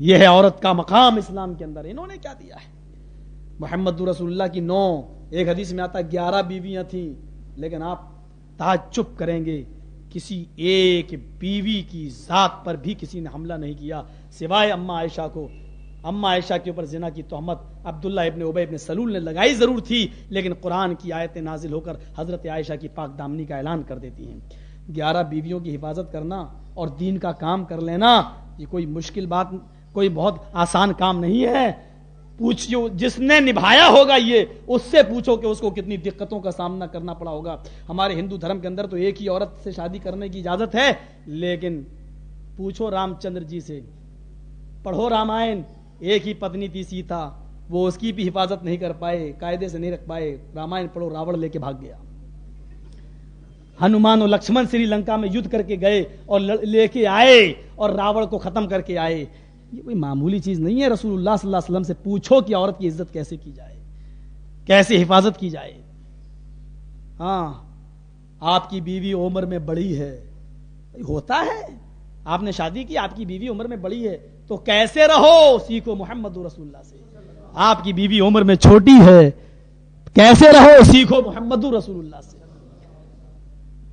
یہ ہے عورت کا مقام اسلام کے اندر۔ انہوں نے کیا دیا ہے؟ محمد رسول اللہ کی 9، ایک حدیث میں آتا 11 بیویاں تھیں، لیکن آپ تعجب کریں گے کسی ایک بیوی کی ذات پر بھی کسی نے حملہ نہیں کیا سوائے اما عائشہ کو۔ اما عائشہ کے اوپر زنا کی تہمت عبداللہ ابن ابی ابن سلول نے لگائی ضرور تھی، لیکن قرآن کی آیتیں نازل ہو کر حضرت عائشہ کی پاک دامنی کا اعلان کر دیتی ہیں۔ 11 بیویوں کی حفاظت کرنا اور دین کا کام کر لینا یہ کوئی مشکل بات، کوئی بہت آسان کام نہیں ہے۔ پوچھو جس نے نبھایا ہوگا یہ، اس سے پوچھو کہ اس کو کتنی دقتوں کا سامنا کرنا پڑا ہوگا۔ ہمارے ہندو دھرم کے اندر تو ایک ہی عورت سے شادی کرنے کی اجازت ہے، لیکن پوچھو رام چندر جی سے، پڑھو رامائن، ایک ہی پتنی تھی سیتا، وہ اس کی بھی حفاظت نہیں کر پائے، قاعدے سے نہیں رکھ پائے، رامائن پڑھو، راوڑ لے کے بھاگ گیا۔ ہنومان اور لکشمن سری لنکا میں یدھ کر کے گئے اور لے کے آئے اور راوڑ کو ختم کر کے آئے۔ یہ کوئی معمولی چیز نہیں ہے۔ رسول اللہ صلی اللہ علیہ وسلم سے پوچھو کہ عورت کی عزت کیسے کی جائے، کیسے حفاظت کی جائے۔ ہاں، آپ کی بیوی عمر میں بڑی ہے، ہوتا ہے، آپ نے شادی کی، آپ کی بیوی عمر میں بڑی ہے تو کیسے رہو، سیکھو محمد رسول اللہ سے۔ آپ کی بیوی عمر میں چھوٹی ہے، کیسے رہو، سیکھو محمد رسول اللہ سے۔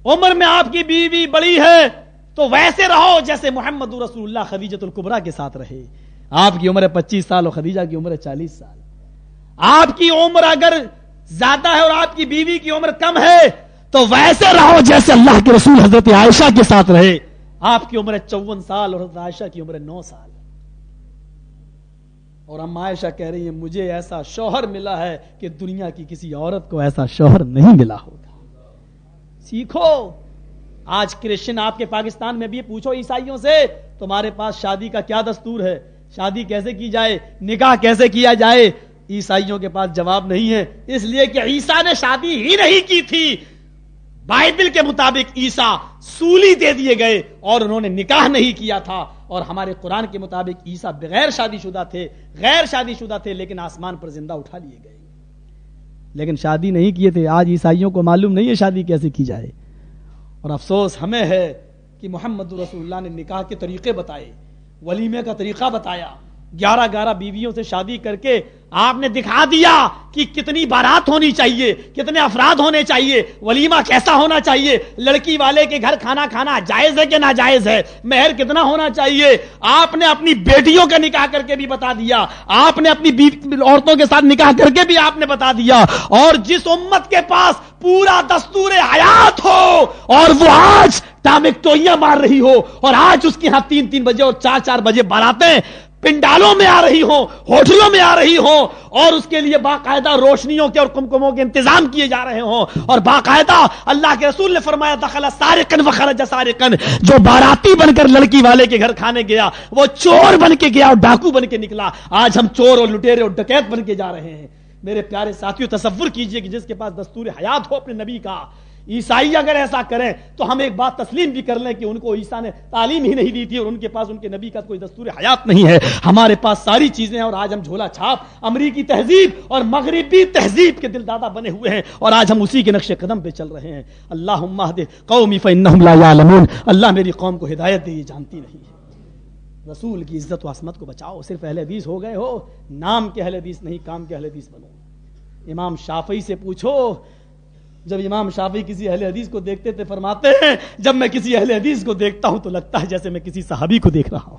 عمر میں آپ کی بیوی بڑی ہے تو ویسے رہو جیسے محمد رسول اللہ خدیجۃ الکبریٰ کے ساتھ رہے۔ آپ کی عمر 25 سال اور خدیجہ کی عمر 40 سال۔ آپ کی عمر اگر زیادہ ہے اور آپ کی بیوی کی عمر کم ہے تو ویسے رہو جیسے اللہ کے رسول حضرت عائشہ کے ساتھ رہے۔ آپ کی عمر 54 سال اور حضرت عائشہ کی عمر 9 سال۔ اور اما عائشہ کہہ رہی ہیں مجھے ایسا شوہر ملا ہے کہ دنیا کی کسی عورت کو ایسا شوہر نہیں ملا ہوگا۔ سیکھو۔ آج کرسچن آپ کے پاکستان میں بھی پوچھو عیسائیوں سے تمہارے پاس شادی کا کیا دستور ہے، شادی کیسے کی جائے، نکاح کیسے کیا جائے، عیسائیوں کے پاس جواب نہیں ہے، اس لیے کہ عیسیٰ نے شادی ہی نہیں کی تھی۔ بائبل کے مطابق عیسیٰ سولی دے دیے گئے اور انہوں نے نکاح نہیں کیا تھا، اور ہمارے قرآن کے مطابق عیسیٰ بغیر شادی شدہ تھے، غیر شادی شدہ تھے، لیکن آسمان پر زندہ اٹھا لیے گئے، لیکن شادی نہیں کیے تھے۔ آج عیسائیوں کو معلوم نہیں ہے شادی کیسے کی جائے، اور افسوس ہمیں ہے کہ محمد رسول اللہ نے نکاح کے طریقے بتائے، ولیمے کا طریقہ بتایا، 11 بیویوں سے شادی کر کے آپ نے دکھا دیا کہ کتنی بارات ہونی چاہیے، کتنے افراد ہونے چاہیے، ولیمہ کیسا ہونا چاہیے، لڑکی والے کے گھر کھانا کھانا جائز ہے کہ ناجائز ہے، مہر کتنا ہونا چاہیے۔ آپ نے اپنی بیٹیوں کا نکاح کر کے بھی بتا دیا، آپ نے اپنی عورتوں کے ساتھ نکاح کر کے بھی آپ نے بتا دیا۔ اور جس امت کے پاس پورا دستور حیات ہو اور وہ آج ٹامکٹوئیاں مار رہی ہو، اور آج اس کے ہاں 3 بجے اور 4 بجے باراتیں پنڈالوں میں آ رہی ہوں، ہوٹلوں میں آ رہی ہوں، اور اس کے لیے باقاعدہ روشنیوں کے اور کمکموں کے انتظام کیے جا رہے ہوں، اور باقاعدہ اللہ کے رسول نے فرمایا دخل سارقن وخرج سارقن، جو باراتی بن کر لڑکی والے کے گھر کھانے گیا وہ چور بن کے گیا اور ڈاکو بن کے نکلا۔ آج ہم چور اور لٹیرے اور ڈکیت بن کے جا رہے ہیں۔ میرے پیارے ساتھیوں، تصور کیجئے کہ جس کے پاس دستور حیات ہو اپنے نبی کا، عیسائی اگر ایسا کریں تو ہم ایک بات تسلیم بھی کر لیں کہ ان کو عیسیٰ نے تعلیم ہی نہیں دی تھی اور ان کے پاس ان کے نبی کا کوئی دستور حیات نہیں ہے۔ ہمارے پاس ساری چیزیں ہیں، اور آج ہم جھولا چھاپ امریکی تہذیب اور مغربی تہذیب کے دل دادا بنے ہوئے ہیں، اور آج ہم اسی کے نقش قدم پہ چل رہے ہیں۔ اللہم اہد قومی فانہم لا یعلمون، اللہ میری قوم کو ہدایت دے، یہ جانتی نہیں ہے۔ رسول کی عزت و عصمت کو بچاؤ۔ صرف اہل حدیث ہو گئے ہو، نام کے اہل حدیث نہیں، کام کے اہل حدیث بنو۔ امام شافعی سے پوچھو، جب امام شافعی کسی اہل حدیث کو دیکھتے تھے فرماتے ہیں جب میں کسی اہل حدیث کو دیکھتا ہوں تو لگتا ہے جیسے میں کسی صحابی کو دیکھ رہا ہوں۔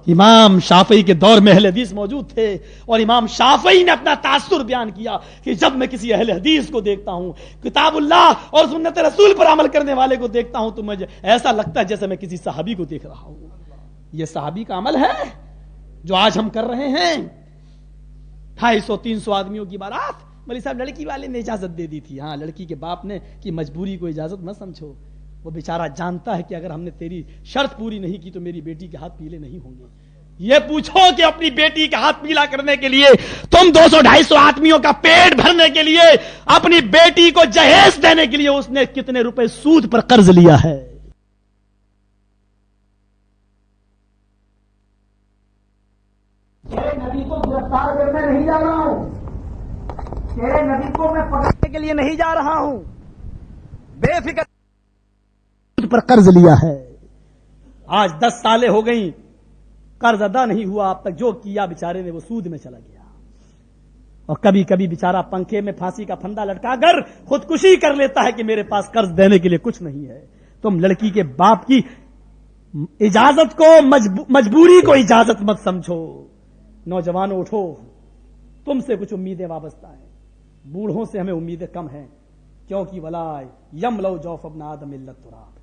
امام شافعی کے دور میں اہل حدیث موجود تھے، اور امام شافعی نے اپنا تاثر بیان کیا کہ جب میں کسی اہل حدیث کو دیکھتا ہوں، کتاب اللہ اور سنت رسول پر عمل کرنے والے کو دیکھتا ہوں، تو مجھے ایسا لگتا ہے جیسے میں کسی صحابی کو دیکھ رہا ہوں۔ یہ صحابی کا عمل ہے جو آج ہم کر رہے ہیں۔ 250-300 آدمیوں کی بارات، مولوی صاحب لڑکی والے نے اجازت دے دی تھی۔ ہاں، لڑکی کے باپ نے کی مجبوری کو اجازت نہ سمجھو، وہ بیچارہ جانتا ہے کہ اگر ہم نے تیری شرط پوری نہیں کی تو میری بیٹی کے ہاتھ پیلے نہیں ہوں گے۔ یہ پوچھو کہ اپنی بیٹی کا ہاتھ پیلا کرنے کے لیے تم 200-250 آدمیوں کا پیٹ بھرنے کے لیے، اپنی بیٹی کو جہیز دینے کے لیے اس نے کتنے روپے سود پر قرض لیا ہے۔ دستار میں نہیں جا رہا ہوں، تیرے نبی کو میں پکڑنے کے لیے نہیں جا رہا ہوں، بے فکر پر قرض لیا ہے، آج 10 سالیں ہو گئی، قرض ادا نہیں ہوا، اب تک جو کیا بیچارے نے وہ سود میں چلا گیا، اور کبھی کبھی بیچارہ پنکھے میں پھانسی کا پھندا لٹکا کر خودکشی کر لیتا ہے کہ میرے پاس قرض دینے کے لیے کچھ نہیں ہے۔ تم لڑکی کے باپ کی اجازت کو مجبوری کو اجازت مت سمجھو، نوجوانوں اٹھو، تم سے کچھ امیدیں وابستہ ہیں، بوڑھوں سے ہمیں امیدیں کم ہیں، کیونکہ ولا یملؤ جوف ابن آدم الا التراب،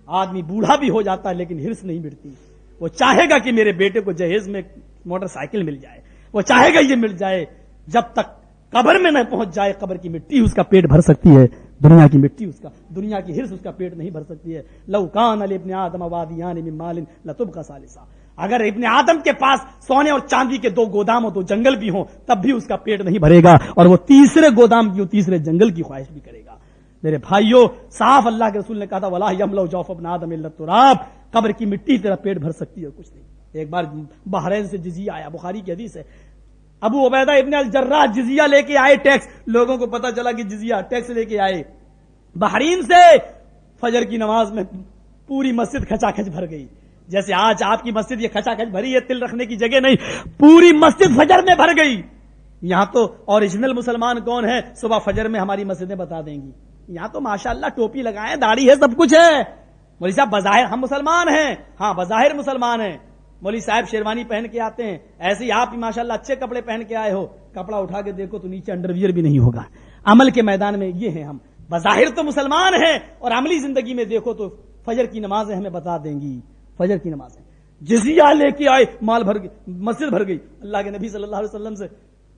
آدمی بوڑھا بھی ہو جاتا ہے لیکن ہرس نہیں مٹتی، وہ چاہے گا کہ میرے بیٹے کو جہیز میں موٹر سائیکل مل جائے، وہ چاہے گا یہ مل جائے، جب تک قبر میں نہ پہنچ جائے قبر کی مٹی اس کا پیٹ بھر سکتی ہے، دنیا کی مٹی دنیا کی ہرس اس کا پیٹ نہیں بھر سکتی ہے۔ لو کان لابن آدم وادیان من مال لتبقى ثالثا، اگر ابن آدم کے پاس سونے اور چاندی کے 2 گودام اور 2 جنگل بھی ہوں تب بھی اس کا پیٹ نہیں بھرے گا، اور وہ تیسرے گودام کی تیسرے جنگل کی خواہش بھی کرے گا۔ میرے بھائیوں، صاف اللہ کے رسول نے کہا تھا ولا یملؤ جوف ابن آدم الا التراب، قبر کی مٹی تیرا پیٹ بھر سکتی ہے، کچھ نہیں۔ ایک بار بحرین سے جزیہ آیا، بخاری کی حدیث ہے، ابو عبیدہ ابن الجراح جزیہ لے کے آئے، ٹیکس، لوگوں کو پتا چلا کہ جزیہ ٹیکس لے کے آئے بحرین سے، فجر کی نماز میں پوری مسجد کھچا کھچ بھر گئی، جیسے آج آپ کی مسجد یہ کھچا کھچ بھری ہے، تل رکھنے کی جگہ نہیں، پوری مسجد فجر میں بھر گئی۔ یہاں تو اوریجنل مسلمان کون ہے صبح فجر میں ہماری مسجدیں بتا دیں گی، یہاں تو ماشاءاللہ ٹوپی لگائیں، داڑھی ہے، سب کچھ ہے، مولوی صاحب بظاہر ہم مسلمان ہیں، ہاں بظاہر مسلمان ہیں، مولوی صاحب شیروانی پہن کے آتے ہیں، ایسے ہی آپ بھی ماشاءاللہ اچھے کپڑے پہن کے آئے ہو، کپڑا اٹھا کے دیکھو تو نیچے انڈرویئر بھی نہیں ہوگا۔ عمل کے میدان میں یہ ہیں ہم، بظاہر تو مسلمان ہیں اور عملی زندگی میں دیکھو تو فجر کی نمازیں ہمیں بتا دیں گی، فجر کی نمازیں۔ جزیہ لے کے آئے، مال بھر گئی، مسجد بھر گئی، اللہ کے نبی صلی اللہ علیہ وسلم سے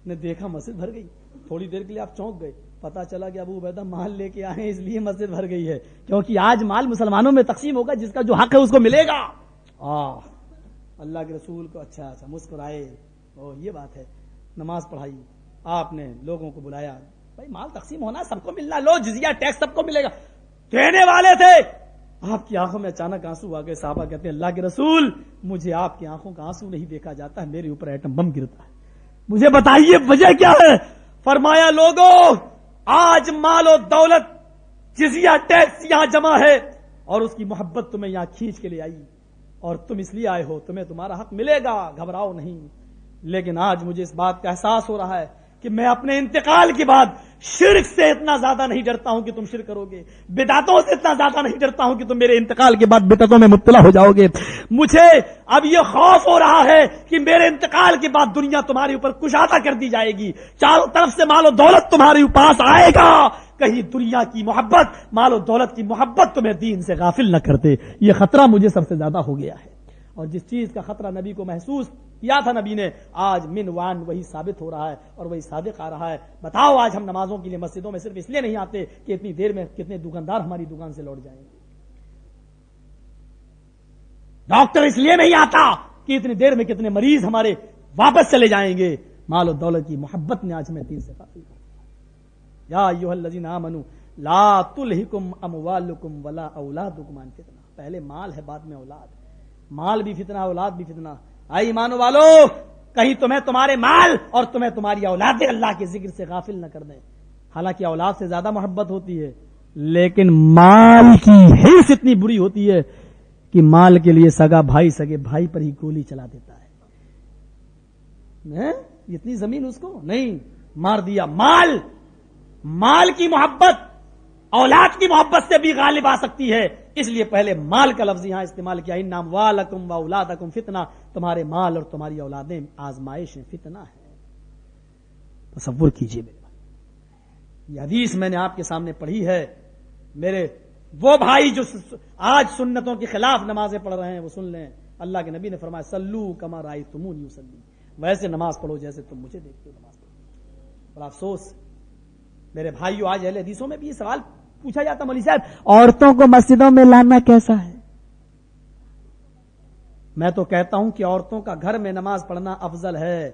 نے دیکھا مسجد بھر گئی، تھوڑی دیر کے لیے آپ چونک گئے، پتا چلا کہ ابو عبیدہ مال لے کے آئے اس لیے مسجد بھر گئی ہے، کیونکہ آج مال مسلمانوں میں تقسیم ہوگا، جس کا جو حق ہے اس کو ملے گا۔ اللہ کے رسول کو اچھا مسکرائے، یہ بات ہے، نماز پڑھائی، آپ نے لوگوں کو بلایا، بھائی مال تقسیم ہونا، سب کو ملنا، لو جزیہ ٹیکس سب کو ملے گا، کہنے والے تھے، آپ کی آنکھوں میں اچانک آنسو آ گئے، صحابہ کہتے ہیں اللہ کے رسول مجھے آپ کی آنکھوں کا آنسو نہیں دیکھا جاتا ہے، میرے اوپر ایٹم بم گرتا ہے، مجھے بتائیے وجہ کیا ہے؟ فرمایا لوگوں، آج مال و دولت جزیہ ٹیکس یہاں جمع ہے اور اس کی محبت تمہیں یہاں کھینچ کے لے آئی، اور تم اس لیے آئے ہو، تمہیں تمہارا حق ملے گا، گھبراؤ نہیں۔ لیکن آج مجھے اس بات کا احساس ہو رہا ہے کہ میں اپنے انتقال کے بعد شرک سے اتنا زیادہ نہیں ڈرتا ہوں کہ تم شرک کرو گے، بدعتوں سے اتنا زیادہ نہیں ڈرتا ہوں کہ تم میرے انتقال کے بعد بدعتوں میں مبتلا ہو جاؤ گے، مجھے اب یہ خوف ہو رہا ہے کہ میرے انتقال کے بعد دنیا تمہارے اوپر کشادہ کر دی جائے گی، چاروں طرف سے مال و دولت تمہارے پاس آئے گا، کہیں دنیا کی محبت، مال و دولت کی محبت تمہیں دین سے غافل نہ کر دے، یہ خطرہ مجھے سب سے زیادہ ہو گیا ہے۔ اور جس چیز کا خطرہ نبی کو محسوس کیا تھا نبی نے، آج من وان وہی ثابت ہو رہا ہے اور وہی صادق آ رہا ہے۔ بتاؤ آج ہم نمازوں کے لیے مسجدوں میں صرف اس لیے نہیں آتے کہ اتنی دیر میں کتنے دکاندار ہماری دکان سے لوٹ جائیں گے، ڈاکٹر اس لیے نہیں آتا کہ اتنی دیر میں کتنے مریض ہمارے واپس چلے جائیں گے، مال و دولت کی محبت نے آج میں دین سے غافل کر دیا۔ یا ایھا الذین آمنوا لا تلہکم اموالکم ولا اولادکم عن فتنہ، پہلے مال ہے بعد میں اولاد، مال بھی فتنہ اولاد بھی فتنہ۔ اے ایمانو والو، کہیں تمہیں تمہارے مال اور تمہیں تمہاری اولادیں اللہ کے ذکر سے غافل نہ کر دیں، حالانکہ اولاد سے زیادہ محبت ہوتی ہے، لیکن مال کی حرص اتنی بری ہوتی ہے کہ مال کے لیے سگا بھائی سگے بھائی پر ہی گولی چلا دیتا ہے، اتنی زمین اس کو نہیں مار دیا۔ مال کی محبت اولاد کی محبت سے بھی غالب آ سکتی ہے، اس لیے پہلے مال کا لفظ یہاں استعمال کیا، ان اموالکم واولادکم فتنہ، تمہارے مال اور تمہاری اولادیں آزمائش ہیں، فتنہ ہے۔ تصور کیجئے میرے بھائی، یہ حدیث میں نے آپ کے سامنے پڑھی ہے، میرے وہ بھائی جو آج سنتوں کے خلاف نمازیں پڑھ رہے ہیں وہ سن لیں، اللہ کے نبی نے فرمایا سلو کما رأیتمونی اصلی، ویسے نماز پڑھو جیسے تم مجھے دیکھتے ہو نماز پڑھو۔ بڑا افسوس میرے بھائیو، آج اہل حدیثوں میں بھی یہ سوال پوچھا جاتا مولوی صاحب عورتوں کو مسجدوں میں لانا کیسا ہے؟ میں تو کہتا ہوں کہ عورتوں کا گھر میں نماز پڑھنا افضل ہے،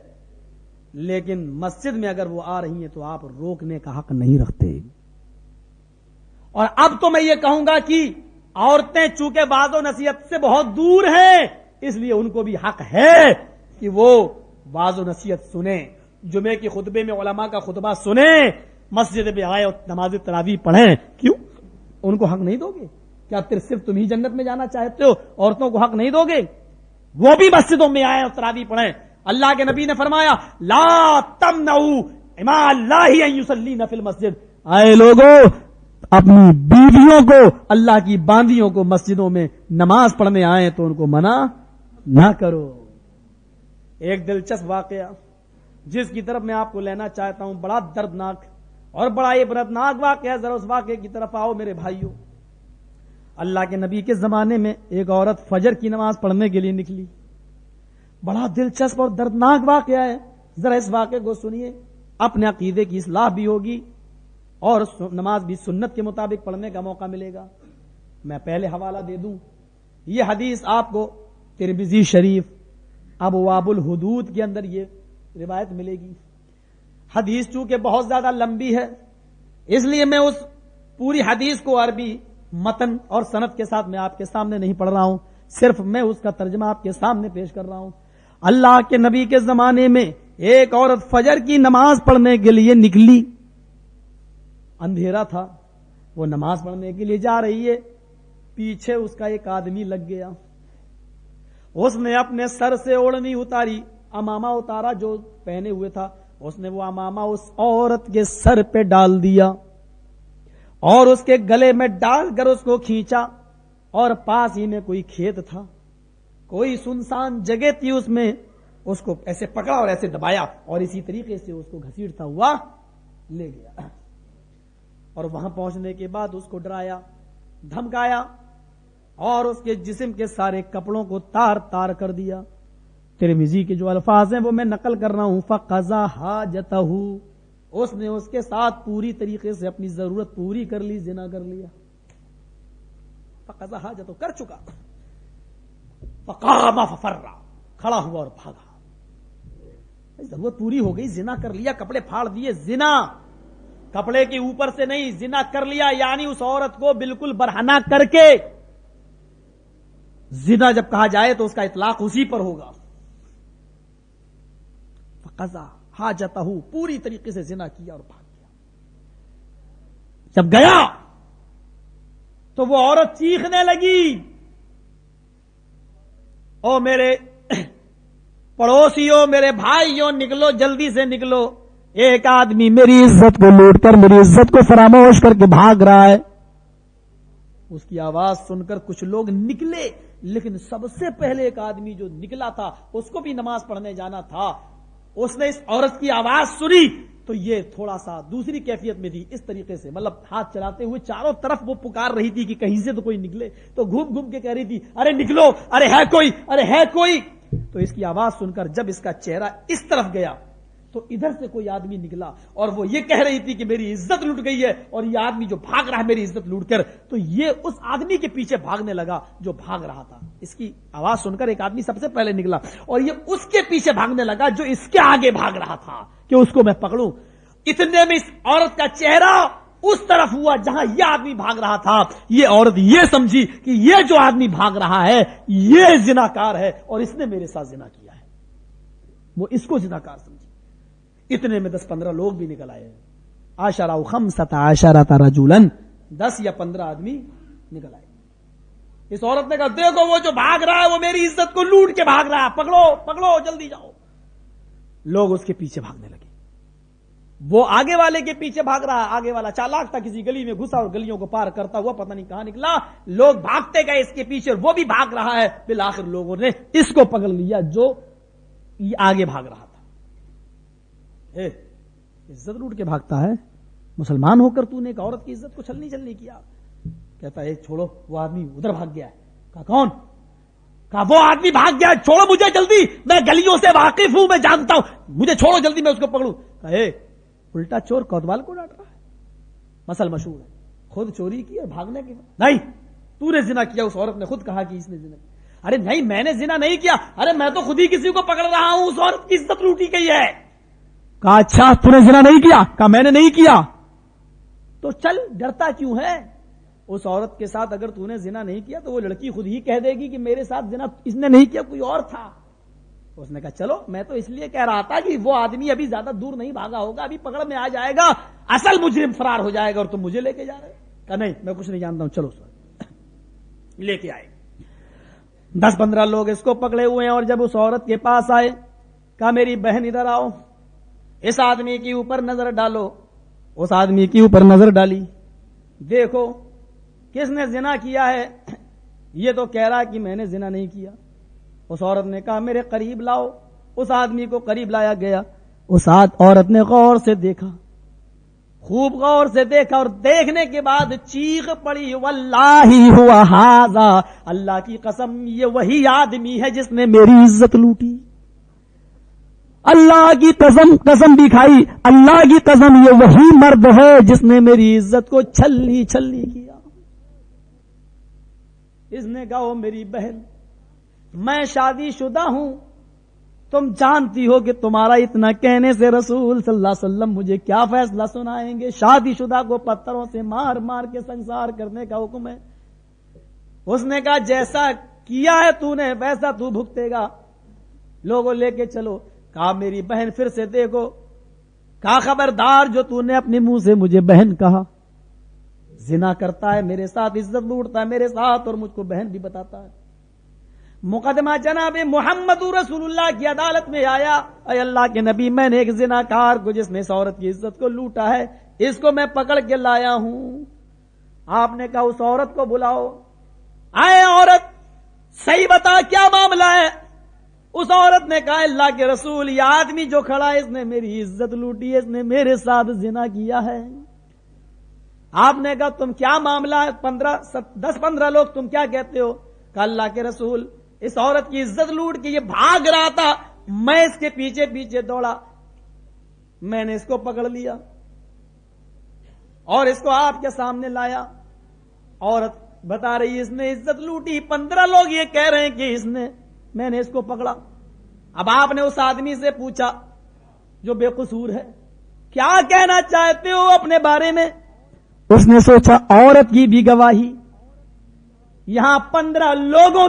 لیکن مسجد میں اگر وہ آ رہی ہیں تو آپ روکنے کا حق نہیں رکھتے۔ اور اب تو میں یہ کہوں گا کہ عورتیں چونکہ وعظ و نصیحت سے بہت دور ہیں، اس لیے ان کو بھی حق ہے کہ وہ واز و نصیحت سنیں، جمعے کے خطبے میں علماء کا خطبہ سنیں، مسجد میں آئے اور نماز تراویح پڑھیں. کیوں ان کو حق نہیں دو گے؟ کیا صرف تم ہی جنت میں جانا چاہتے ہو؟ عورتوں کو حق نہیں دو گے؟ وہ بھی مسجدوں میں آئے اور تراویح پڑھیں. اللہ کے نبی نے فرمایا لا تمنعوا اما اللہ ان یصلینا فی المسجد. آئے لوگوں، اپنی بیویوں کو، اللہ کی باندیوں کو مسجدوں میں نماز پڑھنے آئے تو ان کو منع نہ کرو. ایک دلچسپ واقعہ جس کی طرف میں آپ کو لینا چاہتا ہوں، بڑا دردناک اور بڑا عبرتناک واقعہ. ذرا اس واقعے کی طرف آؤ میرے بھائیوں. اللہ کے نبی کے زمانے میں ایک عورت فجر کی نماز پڑھنے کے لیے نکلی. بڑا دلچسپ اور دردناک واقعہ ہے. ذرا اس واقعے کو سنیے، اپنے عقیدے کی اصلاح بھی ہوگی اور نماز بھی سنت کے مطابق پڑھنے کا موقع ملے گا. میں پہلے حوالہ دے دوں، یہ حدیث آپ کو ترمذی شریف ابواب الحدود کے اندر یہ روایت ملے گی. حدیث چونکہ بہت زیادہ لمبی ہے اس لیے میں اس پوری حدیث کو عربی متن اور سند کے ساتھ میں آپ کے سامنے نہیں پڑھ رہا ہوں، صرف میں اس کا ترجمہ آپ کے سامنے پیش کر رہا ہوں. اللہ کے نبی کے زمانے میں ایک عورت فجر کی نماز پڑھنے کے لیے نکلی. اندھیرا تھا، وہ نماز پڑھنے کے لیے جا رہی ہے. پیچھے اس کا ایک آدمی لگ گیا. اس نے اپنے سر سے اوڑھنی اتاری، امامہ اتارا جو پہنے ہوئے تھا، اس نے وہ امامہ اس عورت کے سر پہ ڈال دیا اور اس کے گلے میں ڈال کر اس کو کھینچا. اور پاس ہی میں کوئی کھیت تھا، کوئی سنسان جگہ تھی، اس میں اس کو ایسے پکڑا اور ایسے دبایا اور اسی طریقے سے اس کو گھسیٹتا ہوا لے گیا. اور وہاں پہنچنے کے بعد اس کو ڈرایا، دھمکایا اور اس کے جسم کے سارے کپڑوں کو تار تار کر دیا. ترمذی کے جو الفاظ ہیں وہ میں نقل کر رہا ہوں. فقضا حاجتہ، اس نے اس کے ساتھ پوری طریقے سے اپنی ضرورت پوری کر لی، زنا کر لیا. فقضا حاجتہ، کر چکا. فقام ففر، کھڑا ہوا اور بھاگا. ضرورت پوری ہو گئی، زنا کر لیا، کپڑے پھاڑ دیے. زنا کپڑے کے اوپر سے نہیں، زنا کر لیا یعنی اس عورت کو بالکل برہنہ کر کے. زنا جب کہا جائے تو اس کا اطلاق اسی پر ہوگا. فقضا حاجتہ، پوری طریقے سے زنا کیا اور بھاگ گیا. جب گیا تو وہ عورت چیخنے لگی، او میرے پڑوسیوں، میرے بھائیوں، نکلو، جلدی سے نکلو، ایک آدمی میری عزت کو لوٹ کر، میری عزت کو فراموش کر کے بھاگ رہا ہے. اس کی آواز سن کر کچھ لوگ نکلے، لیکن سب سے پہلے ایک آدمی جو نکلا تھا اس کو بھی نماز پڑھنے جانا تھا. اس نے اس عورت کی آواز سنی تو یہ تھوڑا سا دوسری کیفیت میں تھی. اس طریقے سے مطلب ہاتھ چلاتے ہوئے چاروں طرف وہ پکار رہی تھی کہ کہیں سے تو کوئی نکلے. تو گھوم گھوم کے کہہ رہی تھی ارے نکلو، ارے ہے کوئی، ارے ہے کوئی. تو اس کی آواز سن کر جب اس کا چہرہ اس طرف گیا تو ادھر سے کوئی آدمی نکلا اور وہ یہ کہہ رہی تھی کہ میری عزت لوٹ گئی ہے اور یہ آدمی جو بھاگ رہا ہے میری عزت لوٹ کر. تو یہ اس آدمی کے پیچھے بھاگنے لگا جو بھاگ رہا تھا. اس کی آواز سن کر ایک آدمی سب سے پہلے نکلا اور یہ اس کے پیچھے بھاگنے لگا جو اس کے آگے بھاگ رہا تھا کہ اس کو میں پکڑوں. اتنے میں اس عورت کا چہرہ اس طرف ہوا جہاں یہ آدمی بھاگ رہا تھا. یہ عورت یہ سمجھی کہ یہ جو آدمی بھاگ رہا ہے یہ زناکار ہے اور اس نے میرے ساتھ زنا کیا ہے. وہ اس کو زناکار سمجھی. اتنے میں 10-15 لوگ بھی نکل آئے. عشرہ 15 رجلا، 10 یا 15 آدمی نکل آئے. اس عورت نے کہا دیکھو وہ جو بھاگ رہا ہے وہ میری عزت کو لوٹ کے بھاگ رہا ہے، پکڑو پکڑو جلدی جاؤ. لوگ اس کے پیچھے بھاگنے لگے. وہ آگے والے کے پیچھے بھاگ رہا ہے. آگے والا چالاک تھا، کسی گلی میں گھسا اور گلیوں کو پار کرتا ہوا پتہ نہیں کہاں نکلا. لوگ بھاگتے گئے اس کے پیچھے اور وہ بھی بھاگ رہا ہے. بالآخر لوگوں نے اس کو پکڑ لیا جو آگے بھاگ رہا تھا. عزت لوٹ کے بھاگتا ہے، مسلمان ہو کر تو نے ایک عورت کی عزت کو چھلنی چلنی کیا. کہتا ہے چھوڑو، وہ آدمی ادھر بھاگ گیا ہے. کہا کون؟ کہا وہ آدمی بھاگ گیا، چھوڑو مجھے جلدی، میں گلیوں سے واقف ہوں، میں جانتا ہوں، مجھے چھوڑو جلدی میں اس کو پکڑوں. کہے الٹا چور کوتوال کو ڈانٹ رہا ہے. مسئلہ مشہور ہے، خود چوری کی اور بھاگنے کی. نہیں تو نے زنا کیا. اس عورت نے خود کہا کہ اس نے زنا کیا. ارے نہیں میں نے زنا نہیں کیا، ارے میں تو خود ہی کسی کو پکڑ رہا ہوں، اس عورت کی عزت لوٹی گئی ہے. کہا اچھا تو نے زنا نہیں کیا؟ کہا میں نے نہیں کیا. تو چل ڈرتا کیوں ہے؟ اس عورت کے ساتھ اگر تو نے زنا نہیں کیا تو وہ لڑکی خود ہی کہہ دے گی کہ میرے ساتھ زنا اس نے نہیں کیا، کوئی اور تھا. اس نے کہا چلو میں تو اس لیے کہہ رہا تھا کہ وہ آدمی ابھی زیادہ دور نہیں بھاگا ہوگا, ابھی پکڑ میں آ جائے گا, اصل مجرم فرار ہو جائے گا اور تم مجھے لے کے جا رہے. کہا نہیں میں کچھ نہیں جانتا ہوں, چلو سر لے کے آئے. 10-15 لوگ اس کو پکڑے ہوئے ہیں, اور جب اس عورت کے پاس آئے کہا میری بہن ادھر آؤ, اس آدمی کے اوپر نظر ڈالو. اس آدمی کے اوپر نظر ڈالی, دیکھو کس نے زنا کیا ہے. یہ تو کہہ رہا کہ میں نے زنا نہیں کیا. اس عورت نے کہا میرے قریب لاؤ. اس آدمی کو قریب لایا گیا. اس عورت نے غور سے دیکھا, خوب غور سے دیکھا, اور دیکھنے کے بعد چیخ پڑی واللہ ہوا ھذا, اللہ کی قسم یہ وہی آدمی ہے جس نے میری عزت لوٹی. اللہ کی قسم بھی کھائی, اللہ کی قسم یہ وہی مرد ہے جس نے میری عزت کو چھلی کیا. اس نے کہا وہ میری بہن, میں شادی شدہ ہوں, تم جانتی ہو کہ تمہارا اتنا کہنے سے رسول صلی اللہ علیہ وسلم مجھے کیا فیصلہ سنائیں گے. شادی شدہ کو پتھروں سے مار مار کے سنسار کرنے کا حکم ہے. اس نے کہا جیسا کیا ہے تو نے ویسا تو بھگتے گا. لوگوں لے کے چلو. کہا میری بہن پھر سے دیکھو. کہا خبردار جو تو نے اپنے منہ سے مجھے بہن کہا, زنا کرتا ہے میرے ساتھ, عزت لوٹتا ہے میرے ساتھ, اور مجھ کو بہن بھی بتاتا ہے. مقدمہ جناب محمد رسول اللہ کی عدالت میں آیا. اے اللہ کے نبی, میں نے ایک زناکار کو جس نے اس عورت کی عزت کو لوٹا ہے, اس کو میں پکڑ کے لایا ہوں. آپ نے کہا اس عورت کو بلاؤ. آئے عورت, صحیح بتا کیا معاملہ ہے. اس عورت نے کہا اللہ کے رسول یہ آدمی جو کھڑا ہے اس نے میری عزت لوٹی ہے, اس نے میرے ساتھ زنا کیا ہے. آپ نے کہا تم کیا معاملہ ہے, 10-15 لوگ تم کیا کہتے ہو. کہا اللہ کے رسول اس عورت کی عزت لوٹ کے یہ بھاگ رہا تھا, میں اس کے پیچھے پیچھے دوڑا, میں نے اس کو پکڑ لیا اور اس کو آپ کے سامنے لایا. عورت بتا رہی اس نے عزت لوٹی. 15 لوگ یہ کہہ رہے ہیں کہ میں نے اس کو پکڑا. اب آپ نے اس آدمی سے پوچھا جو بے قصور ہے, کیا کہنا چاہتے ہو اپنے بارے میں. اس نے سوچا عورت کی بھی گواہی, یہاں 15 لوگوں